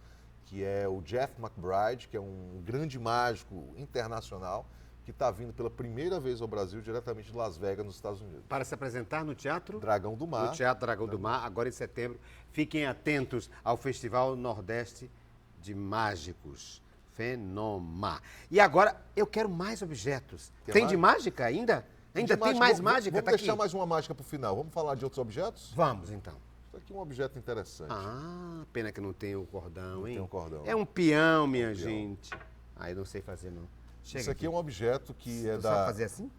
que é o Jeff McBride, que é um grande mágico internacional, que está vindo pela primeira vez ao Brasil, diretamente de Las Vegas, nos Estados Unidos. Para se apresentar no Teatro? Dragão do Mar. No Teatro Dragão do Mar, agora em setembro. Fiquem atentos ao Festival Nordeste de Mágicos. Fenoma. E agora, eu quero mais objetos. Quer Tem mais? de mágica ainda? Ainda De tem mágica, mais vamos- mágica? Vamos Tá deixar aqui. mais uma mágica para o final. Vamos falar de outros objetos? Vamos, então. Isso aqui é um objeto interessante. Ah, pena que não tem o cordão, hein? tem o cordão. É um peão, minha peão. gente. Ah, eu não sei fazer, não. Chega Isso aqui é um objeto que é Você da... sabe fazer assim?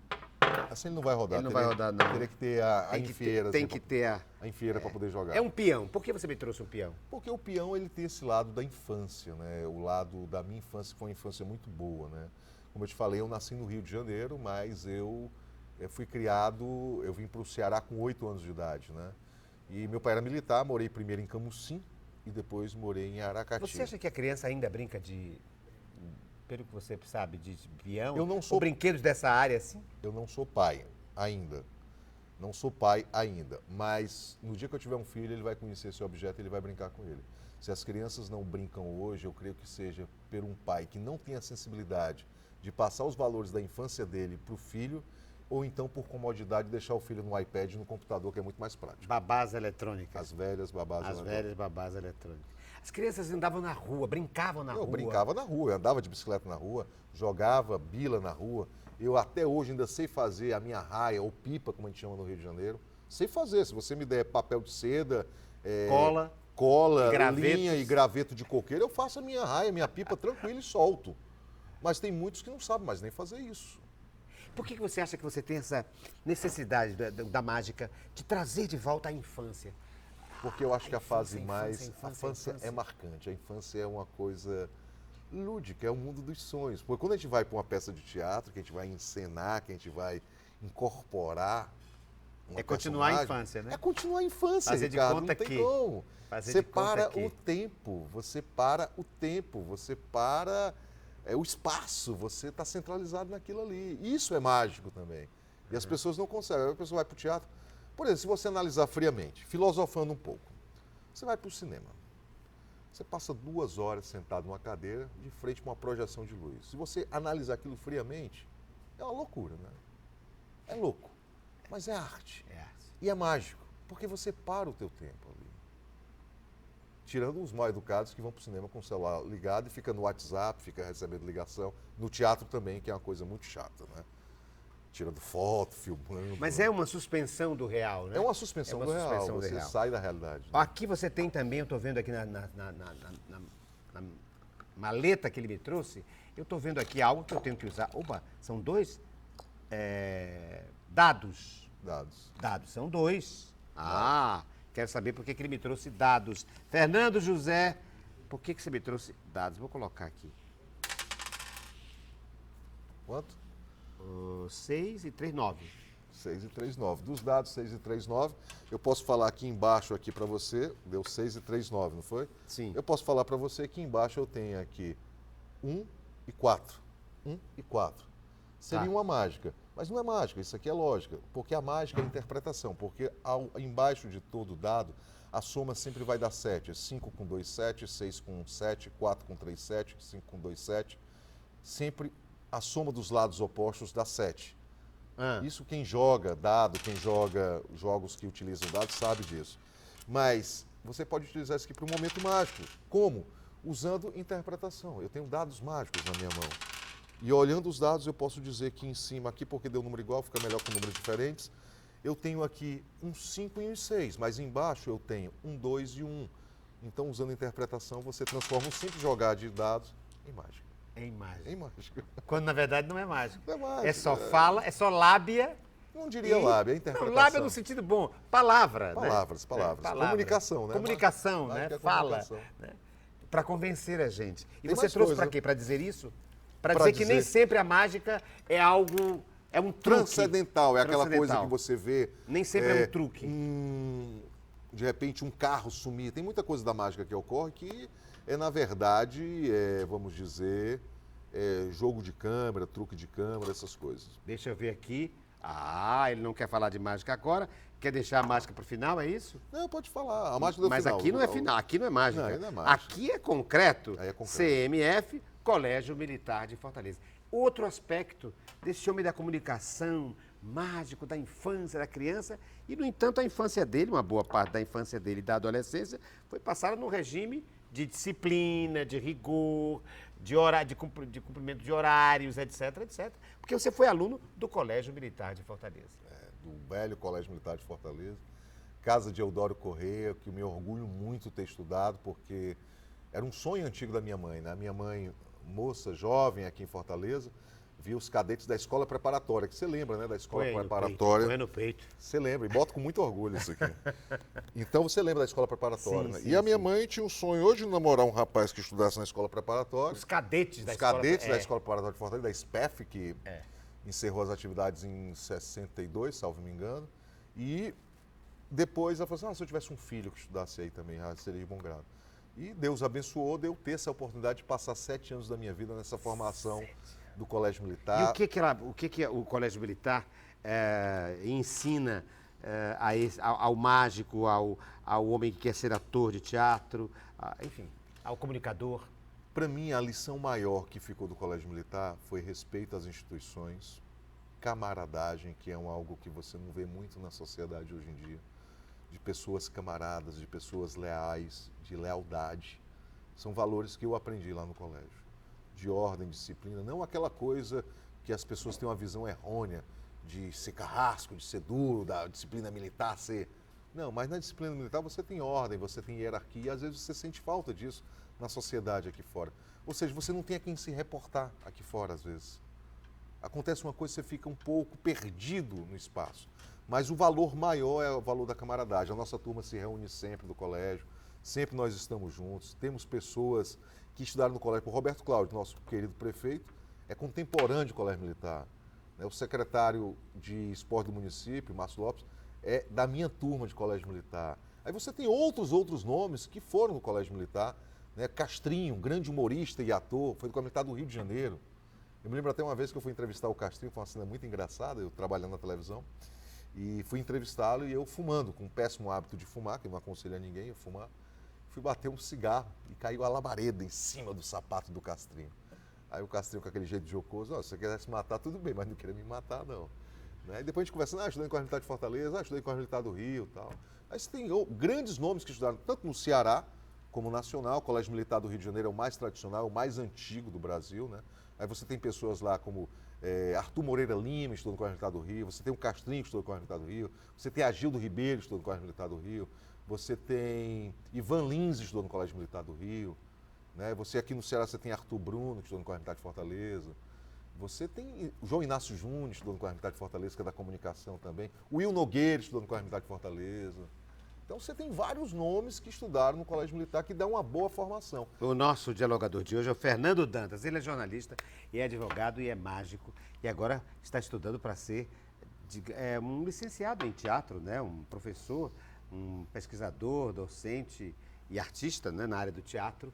Assim ele não vai rodar. Ele não vai rodar, não. Teria que ter a enfieira. Tem assim, que ter a... a enfieira para poder jogar. É um peão. Por que você me trouxe um peão? Porque o peão ele tem esse lado da infância, né? O lado da minha infância, que foi uma infância muito boa, né? Como eu te falei, eu nasci no Rio de Janeiro, mas eu fui criado, eu vim para o Ceará com 8 anos de idade, né? E meu pai era militar, morei primeiro em Camusim e depois morei em Aracati. Você acha que a criança ainda brinca de... Pelo que você sabe, de peão? Eu não sou- Ou brinquedos dessa área, assim? Eu não sou pai ainda. Não sou pai ainda. Mas no dia que eu tiver um filho, ele vai conhecer esse objeto e ele vai brincar com ele. Se as crianças não brincam hoje, eu creio que seja por um pai que não tem a sensibilidade de passar os valores da infância dele para o filho, ou então por comodidade deixar o filho no iPad e no computador, que é muito mais prático. Babás eletrônicas. As velhas babás. As velhas babás eletrônicas. As crianças andavam na rua, brincavam na Eu rua. brincava na rua, eu andava de bicicleta na rua, jogava bila na rua. Eu até hoje ainda sei fazer a minha raia, ou pipa, como a gente chama no Rio de Janeiro. Sei fazer, se você me der papel de seda, cola, linha e graveto de coqueiro, eu faço a minha raia, minha pipa tranquilo e solto. Mas tem muitos que não sabem mais nem fazer isso. Por que você acha que você tem essa necessidade da mágica de trazer de volta a infância? Porque eu acho que a fase infância, mais... A infância é marcante, a infância é uma coisa lúdica, é o mundo dos sonhos. Porque quando a gente vai para uma peça de teatro, que a gente vai encenar, que a gente vai incorporar uma É continuar a personagem, infância, né? É continuar a infância, Fazer de Ricardo, conta não tem que- como. fazer Você de conta para que- o tempo, você para o tempo, você para o espaço, você está centralizado naquilo ali. Isso é mágico também. E as pessoas não conseguem. Aí a pessoa vai para o teatro. Por exemplo, se você analisar friamente, filosofando um pouco, você vai para o cinema. Você passa 2 horas sentado numa cadeira de frente para uma projeção de luz. Se você analisar aquilo friamente, é uma loucura, né? É louco, mas é arte. É arte. E é mágico, porque você para o teu tempo ali. Tirando os mal educados que vão para o cinema com o celular ligado e fica no WhatsApp, fica recebendo ligação. No teatro também, que é uma coisa muito chata, né? Tirando foto, filmando. Mas é uma suspensão do real, né? É uma suspensão É do uma real, suspensão do você real. sai da realidade. né? Aqui você tem também, eu estou vendo aqui na maleta que ele me trouxe, eu estou vendo aqui algo que eu tenho que usar. Opa, são 2 dados. Dados. Dados, são 2. Ah, quero saber por que ele me trouxe dados. Fernando José, por que você me trouxe dados? Vou colocar aqui. Quanto? 6 e 3, 9. 6 e 3, 9. Dos dados 6 e 3, 9, eu posso falar aqui embaixo aqui para você, deu 6 e 3, 9, não foi? Sim. Eu posso falar para você que embaixo eu tenho aqui 1 e 4. 1 e 4. Seria Tá. uma mágica. Mas não é mágica, isso aqui é lógica. Porque a mágica é a interpretação. Porque embaixo de todo dado, a soma sempre vai dar 7. 5 com 2, 7, 6 com 7, 4 com 3, 7, 5 com 2, 7. Sempre a soma dos lados opostos dá 7. Isso quem joga dado, quem joga jogos que utilizam dados sabe disso. Mas você pode utilizar isso aqui para um momento mágico. Como? Usando interpretação. Eu tenho dados mágicos na minha mão. E olhando os dados, eu posso dizer que em cima aqui, porque deu número igual, fica melhor com números diferentes, eu tenho aqui um 5 e um 6, mas embaixo eu tenho um 2 e um 1. Então, usando interpretação, você transforma um simples jogar de dados em mágica. Em mágica. Em mágica. Quando na verdade não é mágica. Não é mágica, É só é. fala, é só lábia. Não diria lábia, é interpretação. Não, lábia no sentido bom. Palavra. Palavras, né? palavra. Palavra. Comunicação, né? Comunicação, Mágica né? é Fala. comunicação. Né? Para convencer a gente. E Tem você mais trouxe coisa. para quê? Para dizer isso? Para Pra dizer que nem dizer- sempre a mágica é algo. É um truque. Transcendental, é aquela coisa Transcendental. que você vê. Nem sempre é um truque. De repente, um carro sumir. Tem muita coisa da mágica que ocorre que é, na verdade, vamos dizer, jogo de câmera, truque de câmera, essas coisas. Deixa eu ver aqui. Ah, ele não quer falar de mágica agora. Quer deixar a mágica para o final, é isso? Não, pode falar. A mágica do Mas final. aqui não é final, aqui não é mágica. Não, aí não é mágica. Aqui é concreto. Aí é concreto. CMF, Colégio Militar de Fortaleza. Outro aspecto desse homem da comunicação, mágico, da infância, da criança, e, no entanto, a infância dele, uma boa parte da infância dele e da adolescência, foi passada num regime de disciplina, de rigor, de cumprimento de horários, etc, etc. Porque você foi aluno do Colégio Militar de Fortaleza. Do velho Colégio Militar de Fortaleza, casa de Eudório Corrêa, que eu me orgulho muito ter estudado, porque era um sonho antigo da minha mãe, né? Minha mãe, moça, jovem aqui em Fortaleza, via os cadetes da escola preparatória, que você lembra, né, da escola preparatória. Põe no peito. Você lembra, e boto com muito orgulho isso aqui. Então você lembra da escola preparatória, Sim, né? sim, E a minha sim. mãe tinha um sonho hoje de namorar um rapaz que estudasse na escola preparatória. Os cadetes da Os escola. cadetes da Escola Preparatória de Fortaleza, da SPEF, que É. encerrou as atividades em 62, salvo me engano. E depois ela falou assim, se eu tivesse um filho que estudasse aí também, seria de bom grado. E Deus abençoou de eu ter essa oportunidade de passar 7 anos da minha vida nessa formação do Colégio Militar. E o que o Colégio Militar ensina ao mágico, ao homem que quer ser ator de teatro, enfim, ao comunicador? Para mim, a lição maior que ficou do Colégio Militar foi respeito às instituições, camaradagem, que é algo que você não vê muito na sociedade hoje em dia, de pessoas camaradas, de pessoas leais, de lealdade. São valores que eu aprendi lá no colégio, de ordem, disciplina, não aquela coisa que as pessoas têm uma visão errônea de ser carrasco, de ser duro, da disciplina militar ser... Não, mas na disciplina militar você tem ordem, você tem hierarquia, e às vezes você sente falta disso na sociedade aqui fora. Ou seja, você não tem a quem se reportar aqui fora, às vezes. Acontece uma coisa, você fica um pouco perdido no espaço. Mas o valor maior é o valor da camaradagem. A nossa turma se reúne sempre do colégio, sempre nós estamos juntos. Temos pessoas que estudaram no colégio. O Roberto Cláudio, nosso querido prefeito, é contemporâneo do Colégio Militar. O secretário de esporte do município, Márcio Lopes, é da minha turma de Colégio Militar. Aí você tem outros nomes que foram no Colégio Militar. Castrinho, um grande humorista e ator, foi do Colégio Militar do Rio de Janeiro. Eu me lembro até uma vez que eu fui entrevistar o Castrinho, foi uma cena muito engraçada, eu trabalhando na televisão, e fui entrevistá-lo e eu fumando, com um péssimo hábito de fumar, que eu não aconselho a ninguém a fumar, fui bater um cigarro e caiu a labareda em cima do sapato do Castrinho. Aí o Castrinho, com aquele jeito jocoso, se você quisesse matar, tudo bem, mas não queria me matar, não. E depois a gente conversa, estudei em Colégio Militar de Fortaleza, estudei em Colégio Militar do Rio e tal. Aí você tem grandes nomes que estudaram, tanto no Ceará, como nacional. O Colégio Militar do Rio de Janeiro é o mais tradicional, o mais antigo do Brasil, Aí você tem pessoas lá como Arthur Moreira Lima, estudou no Colégio Militar do Rio, você tem o Castrinho, que estudou no Colégio Militar do Rio, você tem Agildo Ribeiro, que estudou no Colégio Militar do Rio, você tem Ivan Lins, que estudou no Colégio Militar do Rio, Você aqui no Ceará, você tem Arthur Bruno, que estudou no Colégio Militar de Fortaleza, você tem o João Inácio Júnior, que estudou no Colégio Militar de Fortaleza, que é da comunicação também, o Will Nogueira, que estudou no Colégio Militar de Fortaleza. Então você tem vários nomes que estudaram no Colégio Militar que dão uma boa formação. O nosso dialogador de hoje é o Fernando Dantas. Ele é jornalista e é advogado e é mágico. E agora está estudando para ser um licenciado em teatro, um professor, um pesquisador, docente e artista na área do teatro,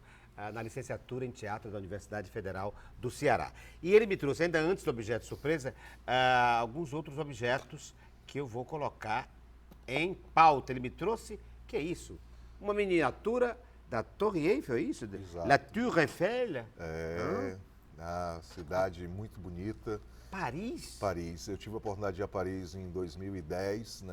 na licenciatura em teatro da Universidade Federal do Ceará. E ele me trouxe, ainda antes do objeto surpresa, alguns outros objetos que eu vou colocar em pauta. Ele me trouxe, que é isso? Uma miniatura da Torre Eiffel, é isso? Exato. La Tour Eiffel? A cidade muito bonita. Paris? Paris. Eu tive a oportunidade de ir a Paris em 2010,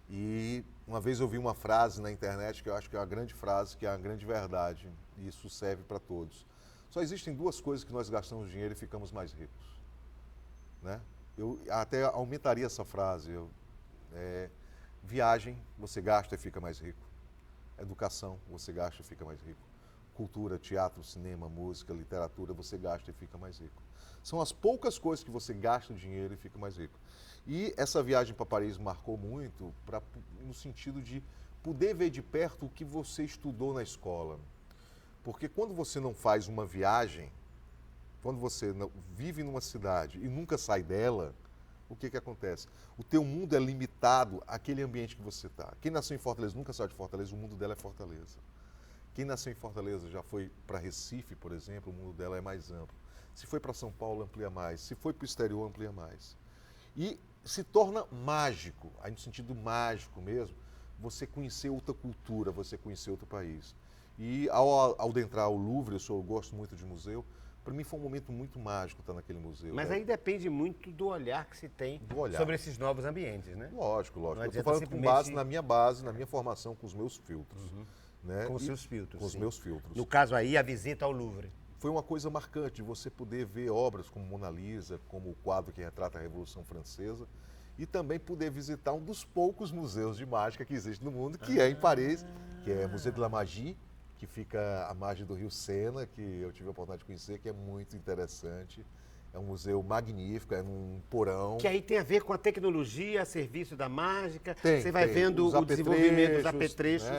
E uma vez eu vi uma frase na internet que eu acho que é uma grande frase, que é uma grande verdade. E isso serve para todos. Só existem duas coisas que nós gastamos dinheiro e ficamos mais ricos. Eu até aumentaria essa frase. Viagem, você gasta e fica mais rico. Educação, você gasta e fica mais rico. Cultura, teatro, cinema, música, literatura, você gasta e fica mais rico. São as poucas coisas que você gasta dinheiro e fica mais rico. E essa viagem para Paris marcou muito no sentido de poder ver de perto o que você estudou na escola. Porque quando você não faz uma viagem, quando você vive numa cidade e nunca sai dela, o que acontece? O teu mundo é limitado àquele ambiente que você está. Quem nasceu em Fortaleza nunca saiu de Fortaleza, o mundo dela é Fortaleza. Quem nasceu em Fortaleza já foi para Recife, por exemplo, o mundo dela é mais amplo. Se foi para São Paulo, amplia mais. Se foi para o exterior, amplia mais. E se torna mágico, aí no sentido mágico mesmo, você conhecer outra cultura, você conhecer outro país. E ao adentrar ao Louvre, eu gosto muito de museu, para mim foi um momento muito mágico estar naquele museu. Mas aí depende muito do olhar que se tem sobre esses novos ambientes, Lógico. Eu estou falando com base na minha formação, com os meus filtros. Com os seus filtros. Com os meus filtros. No caso aí, a visita ao Louvre. Foi uma coisa marcante, você poder ver obras como Mona Lisa, como o quadro que retrata a Revolução Francesa, e também poder visitar um dos poucos museus de mágica que existe no mundo, que é em Paris, que é o Museu de la Magie, que fica à margem do Rio Sena, que eu tive a oportunidade de conhecer, que é muito interessante. É um museu magnífico, é num porão. Que aí tem a ver com a tecnologia, a serviço da mágica. Tem, você vai vendo o desenvolvimento dos apetrechos,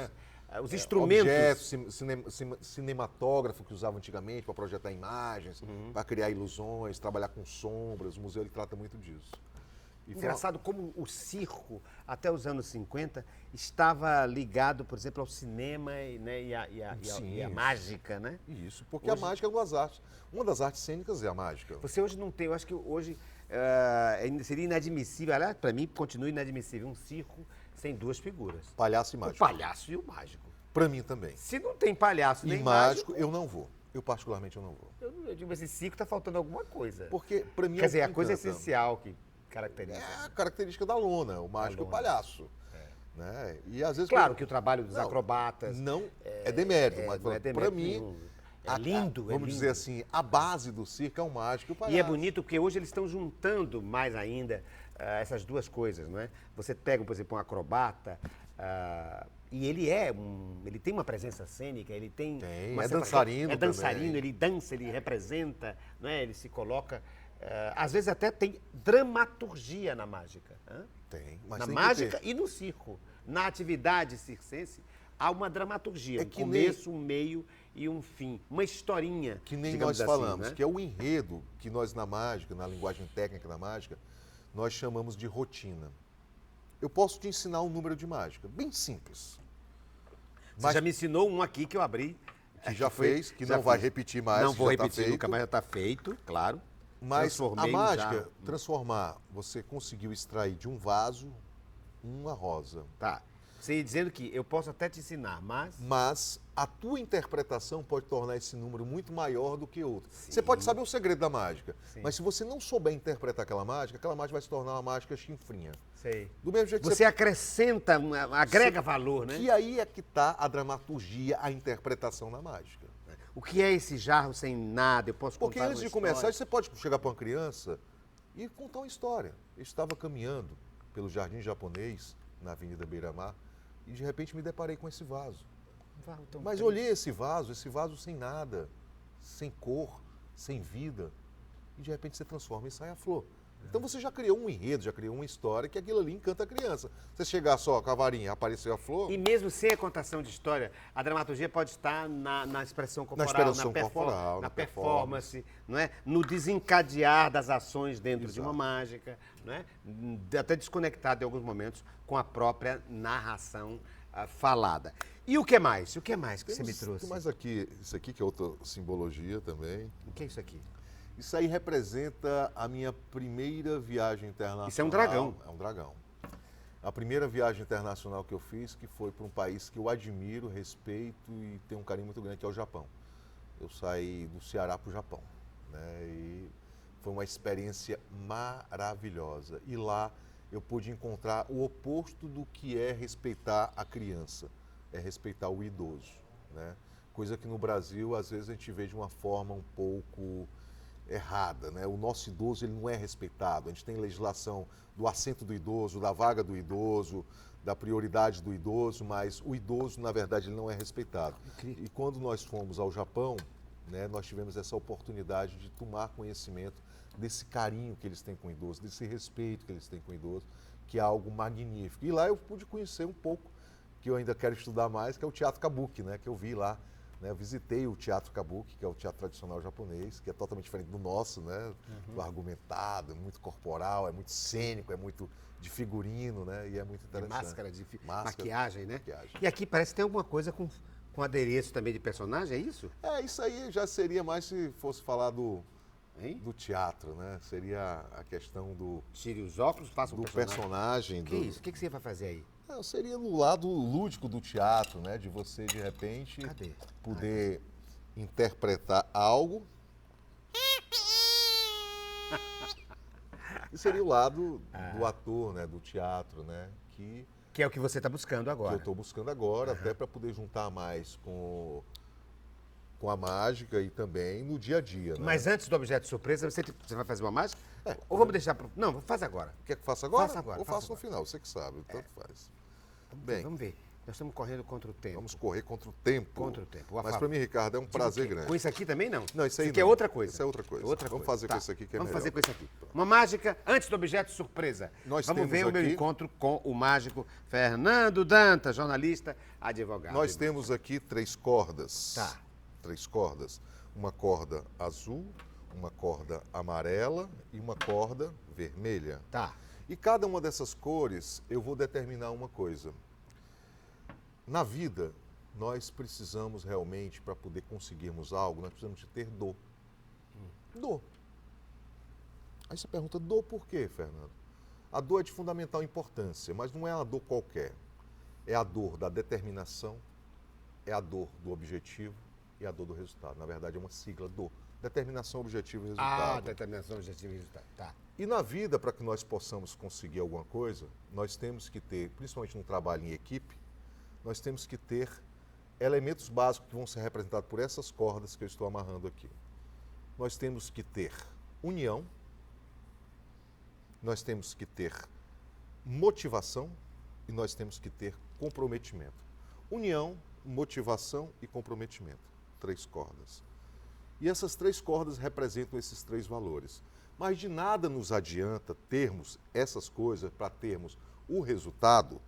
os instrumentos. Objetos, cinematógrafo que usavam antigamente para projetar imagens, para criar ilusões, trabalhar com sombras. O museu ele trata muito disso. Engraçado como o circo, até os anos 50, estava ligado, por exemplo, ao cinema e a mágica, Isso, porque hoje... a mágica é uma das artes. Uma das artes cênicas é a mágica. Você hoje não tem, eu acho que hoje seria inadmissível, aliás, para mim continua inadmissível, um circo sem duas figuras. Palhaço e mágico. O palhaço e o mágico. Para mim também. Se não tem palhaço nem mágico, eu não vou. Eu particularmente eu não vou. Eu digo, esse circo está faltando alguma coisa. Porque para mim Quer dizer, a coisa essencial que caracteriza. É a característica da lona, o mágico e o lona. palhaço. Né? E às vezes Claro que o trabalho dos Não, acrobatas... não é demérito, mas não é para demérito mim, nenhum. É lindo, vamos dizer assim, a base do circo é o mágico e o palhaço. E é bonito porque hoje eles estão juntando mais ainda essas duas coisas, não é? Você pega, por exemplo, um acrobata e ele tem uma presença cênica, ele tem... uma é certa- dançarino É dançarino, também. ele dança, ele representa, não é? Ele se coloca... às vezes até tem dramaturgia na mágica. Hã? Tem, mas Na tem que mágica ter. e no circo. Na atividade circense, há uma dramaturgia, É um que começo, um meio e um fim. Uma historinha, Que nem digamos nós assim, falamos, né? que é o enredo que nós na mágica, na linguagem técnica da mágica, nós chamamos de rotina. Eu posso te ensinar um número de mágica, bem simples. Você já me ensinou um aqui que eu abri. Que já foi- fez, que já não vai fiz. repetir mais. Não que vou já tá repetir nunca feito. mais, já está feito, claro. Mas a Transformei mágica, já. transformar, você conseguiu extrair de um vaso uma rosa. Tá. Você ia dizendo que eu posso até te ensinar, Mas a tua interpretação pode tornar esse número muito maior do que outro. Você pode saber o segredo da mágica, Sim. mas se você não souber interpretar aquela mágica vai se tornar uma mágica chinfrinha. Sei. Do mesmo jeito que Você acrescenta, agrega valor, né? Que aí é que está a dramaturgia, a interpretação na mágica. O que é esse jarro sem nada? Eu posso Porque contar antes uma de começar, história? você pode chegar para uma criança e contar uma história. Eu estava caminhando pelo Jardim Japonês, na Avenida Beira-Mar, e de repente me deparei com esse vaso. Mas olhei esse vaso sem nada, sem cor, sem vida, e de repente você transforma e sai a flor. Então você já criou um enredo, já criou uma história que aquilo ali encanta a criança. Você chegar só com a varinha, apareceu a flor... E mesmo sem a contação de história, a dramaturgia pode estar na expressão corporal, expressão corporal, na na performance, não é? No desencadear das ações dentro de uma mágica, não é? Até desconectado em alguns momentos com a própria narração falada. E o que mais? O que mais que você me trouxe? Tem mais aqui, isso aqui que é outra simbologia também. O que é isso aqui? Isso aí representa a minha primeira viagem internacional. Isso é um dragão. É um dragão. A primeira viagem internacional que eu fiz, que foi para um país que eu admiro, respeito e tenho um carinho muito grande, que é o Japão. Eu saí do Ceará para o Japão, né? E foi uma experiência maravilhosa. E lá eu pude encontrar o oposto do que é respeitar a criança, é respeitar o idoso, né? Coisa que no Brasil, às vezes, a gente vê de uma forma um pouco errada, né? O nosso idoso ele não é respeitado. A gente tem legislação do assento do idoso, da vaga do idoso, da prioridade do idoso, mas o idoso, na verdade, ele não é respeitado. E quando nós fomos ao Japão, né, nós tivemos essa oportunidade de tomar conhecimento desse carinho que eles têm com o idoso, desse respeito que eles têm com o idoso, que é algo magnífico. E lá eu pude conhecer um pouco, que eu ainda quero estudar mais, que é o teatro Kabuki, né, que eu vi lá. Eu visitei o teatro Kabuki, que é o teatro tradicional japonês, que é totalmente diferente do nosso, né? Do argumentado, é muito corporal, é muito cênico, é muito de figurino, né? E é muito De interessante. máscara, Máscara, maquiagem, né? maquiagem. E aqui parece que tem alguma coisa com adereço também de personagem, é isso? Isso aí já seria mais se fosse falar Hein? do teatro, né? Seria a questão Tire os óculos, faça um do personagem. O que é isso? O que você vai fazer aí? Não, seria no lado lúdico do teatro, né? De você, de repente, Cadê? poder interpretar algo. E seria o lado do ator, né? Do teatro, né? Que é o que você está buscando eu agora. estou buscando agora, até para poder juntar mais com a mágica e também no dia a dia, né? Mas antes do objeto surpresa, você vai fazer uma mágica? Ou vamos deixar pro... Não, faz agora. Quer que faça agora? Faça agora, Ou faça faço no final, você que sabe, tanto faz. Bem, Vamos ver. Nós estamos correndo contra o tempo. vamos correr contra o tempo. Contra o tempo. Mas para mim, Ricardo, é um prazer grande. Com isso aqui também não? Não, isso aí aqui é não. outra coisa. Isso é outra coisa. Outra Vamos coisa. fazer com isso aqui que é Vamos melhor. fazer com isso aqui. Uma mágica antes do objeto surpresa. Nós Vamos temos ver o meu aqui- encontro com o mágico Fernando Dantas, jornalista, advogado. Nós temos aqui 3 cordas. Tá. 3 cordas. Uma corda azul, uma corda amarela e uma corda vermelha. Tá. E cada uma dessas cores eu vou determinar uma coisa. Na vida, nós precisamos realmente, para poder conseguirmos algo, nós precisamos de ter dor. Dor. Aí você pergunta, dor por quê, Fernando? A dor é de fundamental importância, mas não é uma dor qualquer. É a dor da determinação, é a dor do objetivo e a dor do resultado. Na verdade, é uma sigla dor. Determinação, objetivo e resultado. Determinação, objetivo e resultado. Tá. E na vida, para que nós possamos conseguir alguma coisa, nós temos que ter, principalmente no trabalho em equipe, nós temos que ter elementos básicos que vão ser representados por essas cordas que eu estou amarrando aqui. Nós temos que ter união, nós temos que ter motivação e nós temos que ter comprometimento. União, motivação e comprometimento. 3 cordas. E essas 3 cordas representam esses 3 valores. Mas de nada nos adianta termos essas coisas para termos o resultado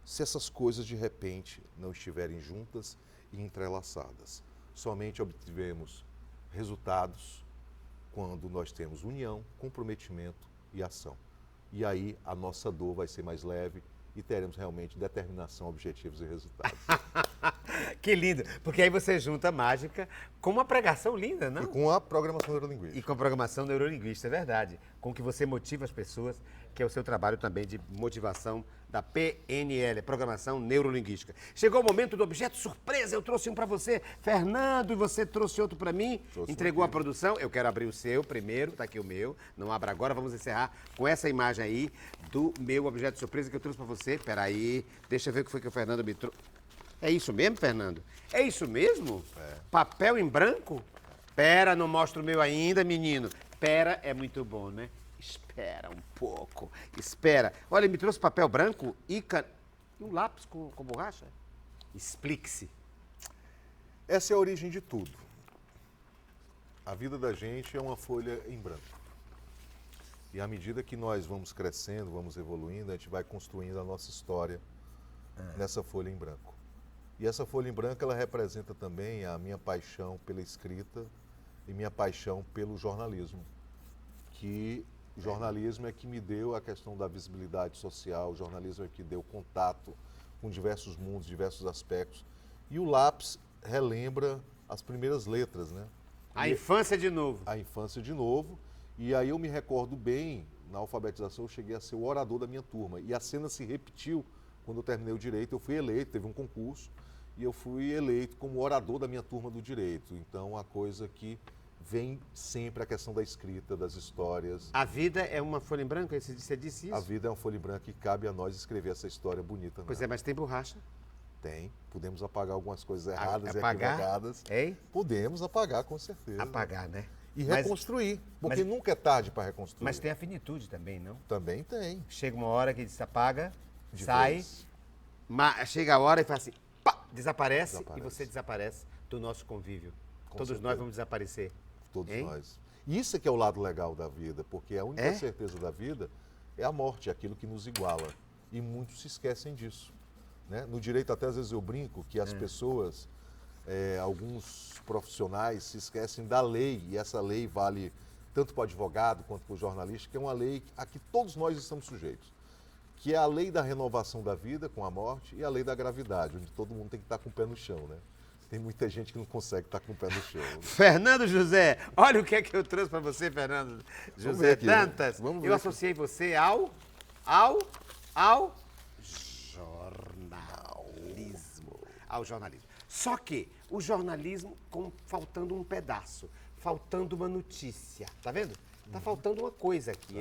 se essas coisas de repente não estiverem juntas e entrelaçadas. Somente obtivemos resultados quando nós temos união, comprometimento e ação. E aí a nossa dor vai ser mais leve e teremos realmente determinação, objetivos e resultados. Que lindo, porque aí você junta a mágica com uma pregação linda, não? E com a programação neurolinguística. E com a programação neurolinguística, é verdade. Com que você motiva as pessoas, que é o seu trabalho também de motivação da PNL, Programação Neurolinguística. Chegou o momento do objeto surpresa, eu trouxe um para você, Fernando, e você trouxe outro para mim, entregou a produção. Eu quero abrir o seu primeiro, tá aqui o meu, não abra agora, vamos encerrar com essa imagem aí do meu objeto surpresa que eu trouxe para você. Peraí, deixa eu ver o que foi que o Fernando me trouxe. É isso mesmo, Fernando? É isso mesmo? É. Papel em branco? Pera, não mostro o meu ainda, menino. Pera, é muito bom, né? Espera um pouco. Espera. Olha, ele me trouxe papel branco e um lápis com borracha. Explique-se. Essa é a origem de tudo. A vida da gente é uma folha em branco. E à medida que nós vamos crescendo, vamos evoluindo, a gente vai construindo a nossa história nessa folha em branco. E essa folha em branco, ela representa também a minha paixão pela escrita e minha paixão pelo jornalismo. Que o jornalismo é que me deu a questão da visibilidade social, o jornalismo é que deu contato com diversos mundos, diversos aspectos. E o lápis relembra as primeiras letras, né? A infância de novo. A infância de novo. E aí eu me recordo bem, na alfabetização eu cheguei a ser o orador da minha turma. E a cena se repetiu quando eu terminei o direito, eu fui eleito, teve um concurso, e eu fui eleito como orador da minha turma do direito. Então, a coisa que vem sempre a questão da escrita, das histórias. A vida é uma folha em branco? Você disse isso? A vida é uma folha em branco e cabe a nós escrever essa história bonita. Pois é, mas tem borracha? Tem. Podemos apagar algumas coisas erradas e apagar? equivocadas. Hein? Podemos apagar, com certeza. Apagar, né? E reconstruir, porque nunca é tarde para reconstruir. Mas tem a finitude também, não? Também tem. Chega uma hora que se apaga, De sai, vez. chega a hora e faz assim, pá, desaparece e você desaparece do nosso convívio. Todos certeza. nós vamos desaparecer. Todos Hein? nós. E isso é que é o lado legal da vida, porque a única certeza da vida é a morte, é aquilo que nos iguala. E muitos se esquecem disso. Né? No direito, até às vezes eu brinco que as pessoas, alguns profissionais se esquecem da lei, e essa lei vale tanto para o advogado quanto para o jornalista, que é uma lei a que todos nós estamos sujeitos, que é a lei da renovação da vida com a morte e a lei da gravidade, onde todo mundo tem que estar com o pé no chão, né? Tem muita gente que não consegue estar com o pé no chão. Fernando José, olha o que é que eu trouxe para você, Fernando José aqui, Dantas. vamos ver Eu aqui. associei você ao jornalismo. Ao jornalismo. Só que o jornalismo faltando um pedaço, faltando uma notícia. Tá vendo? Tá faltando uma coisa aqui.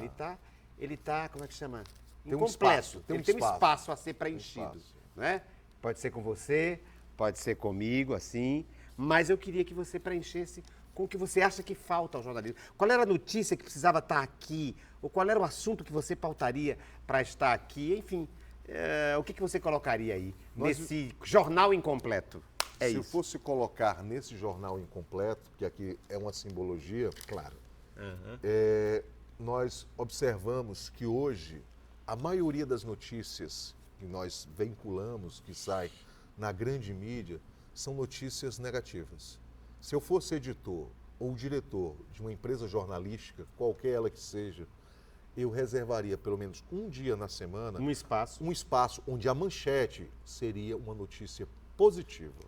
Ele tá, como é que chama? Tem um Incompleto. espaço, tem um Ele tem um espaço. espaço a ser preenchido. espaço. Né? Pode ser com você, pode ser comigo, assim. Mas eu queria que você preenchesse com o que você acha que falta ao jornalismo. Qual era a notícia que precisava estar aqui? Ou qual era o assunto que você pautaria para estar aqui? Enfim, o que você colocaria aí nesse jornal incompleto? Se eu fosse colocar nesse jornal incompleto, que aqui é uma simbologia, Claro. nós observamos que hoje a maioria das notícias que nós vinculamos, que saem na grande mídia, são notícias negativas. Se eu fosse editor ou diretor de uma empresa jornalística, qualquer ela que seja, eu reservaria pelo menos um dia na semana Um espaço. um espaço onde a manchete seria uma notícia positiva.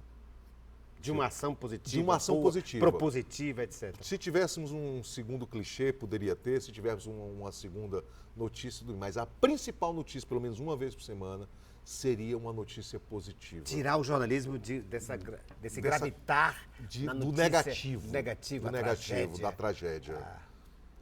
De uma ação positiva. De uma ação positiva. Propositiva, etc. Se tivéssemos um segundo clichê, poderia ter, se tivéssemos uma segunda notícia, mas a principal notícia, pelo menos uma vez por semana, seria uma notícia positiva. Tirar o jornalismo desse gravitar na do notícia negativo. negativa, Do a negativo, tragédia. da tragédia.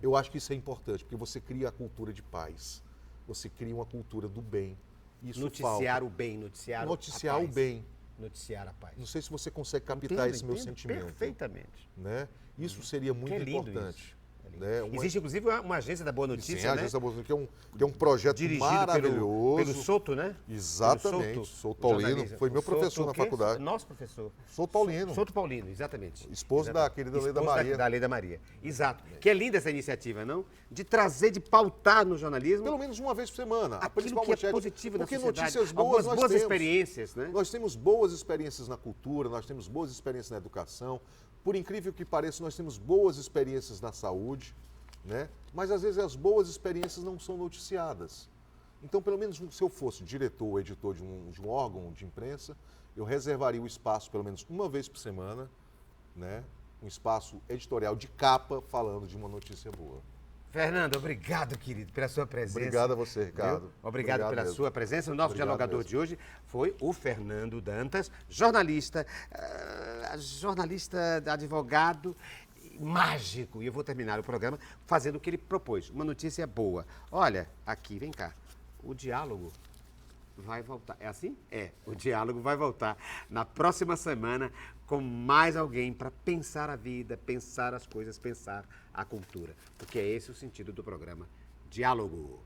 Eu acho que isso é importante, porque você cria a cultura de paz. Você cria uma cultura do bem. Isso Noticiar falta. o bem, noticiar Noticiar a o paz. bem. Noticiar a paz. Não sei se você consegue captar esse meu sentimento. Perfeitamente. Né? Isso seria muito Que é lindo importante. isso. É lindo. Né? Existe, inclusive, uma agência da Boa Notícia, Sim, a né? Agência da Boa Notícia, que é um projeto Dirigido maravilhoso. pelo Souto, né? Exatamente. Pelo Souto Paulino, jornalista. foi meu O Souto, professor na o quê? faculdade. Nosso professor. Souto Paulino. Souto Paulino, exatamente. Esposo da querida Leda Esposo Maria. Da Leda Maria. Exato. Que é linda essa iniciativa, não? De trazer, de pautar no jornalismo Pelo menos uma vez por semana. A aquilo principal que é manchete. positivo na Porque sociedade. notícias boas Algumas nós boas temos. experiências, né? Nós temos boas experiências na cultura, nós temos boas experiências na educação. Por incrível que pareça, nós temos boas experiências na saúde, né? Mas às vezes as boas experiências não são noticiadas. Então, pelo menos se eu fosse diretor ou editor de um órgão de imprensa, eu reservaria o espaço pelo menos uma vez por semana, né? Um espaço editorial de capa falando de uma notícia boa. Fernando, obrigado, querido, pela sua presença. Obrigado a você, Ricardo. Viu? Obrigado pela mesmo. sua presença. O nosso Obrigado dialogador mesmo. de hoje foi o Fernando Dantas, jornalista, advogado, mágico. E eu vou terminar o programa fazendo o que ele propôs, uma notícia boa. Olha, aqui, vem cá, o diálogo vai voltar. É assim? É, o diálogo vai voltar na próxima semana com mais alguém para pensar a vida, pensar as coisas, pensar a cultura. Porque é esse o sentido do programa Diálogo.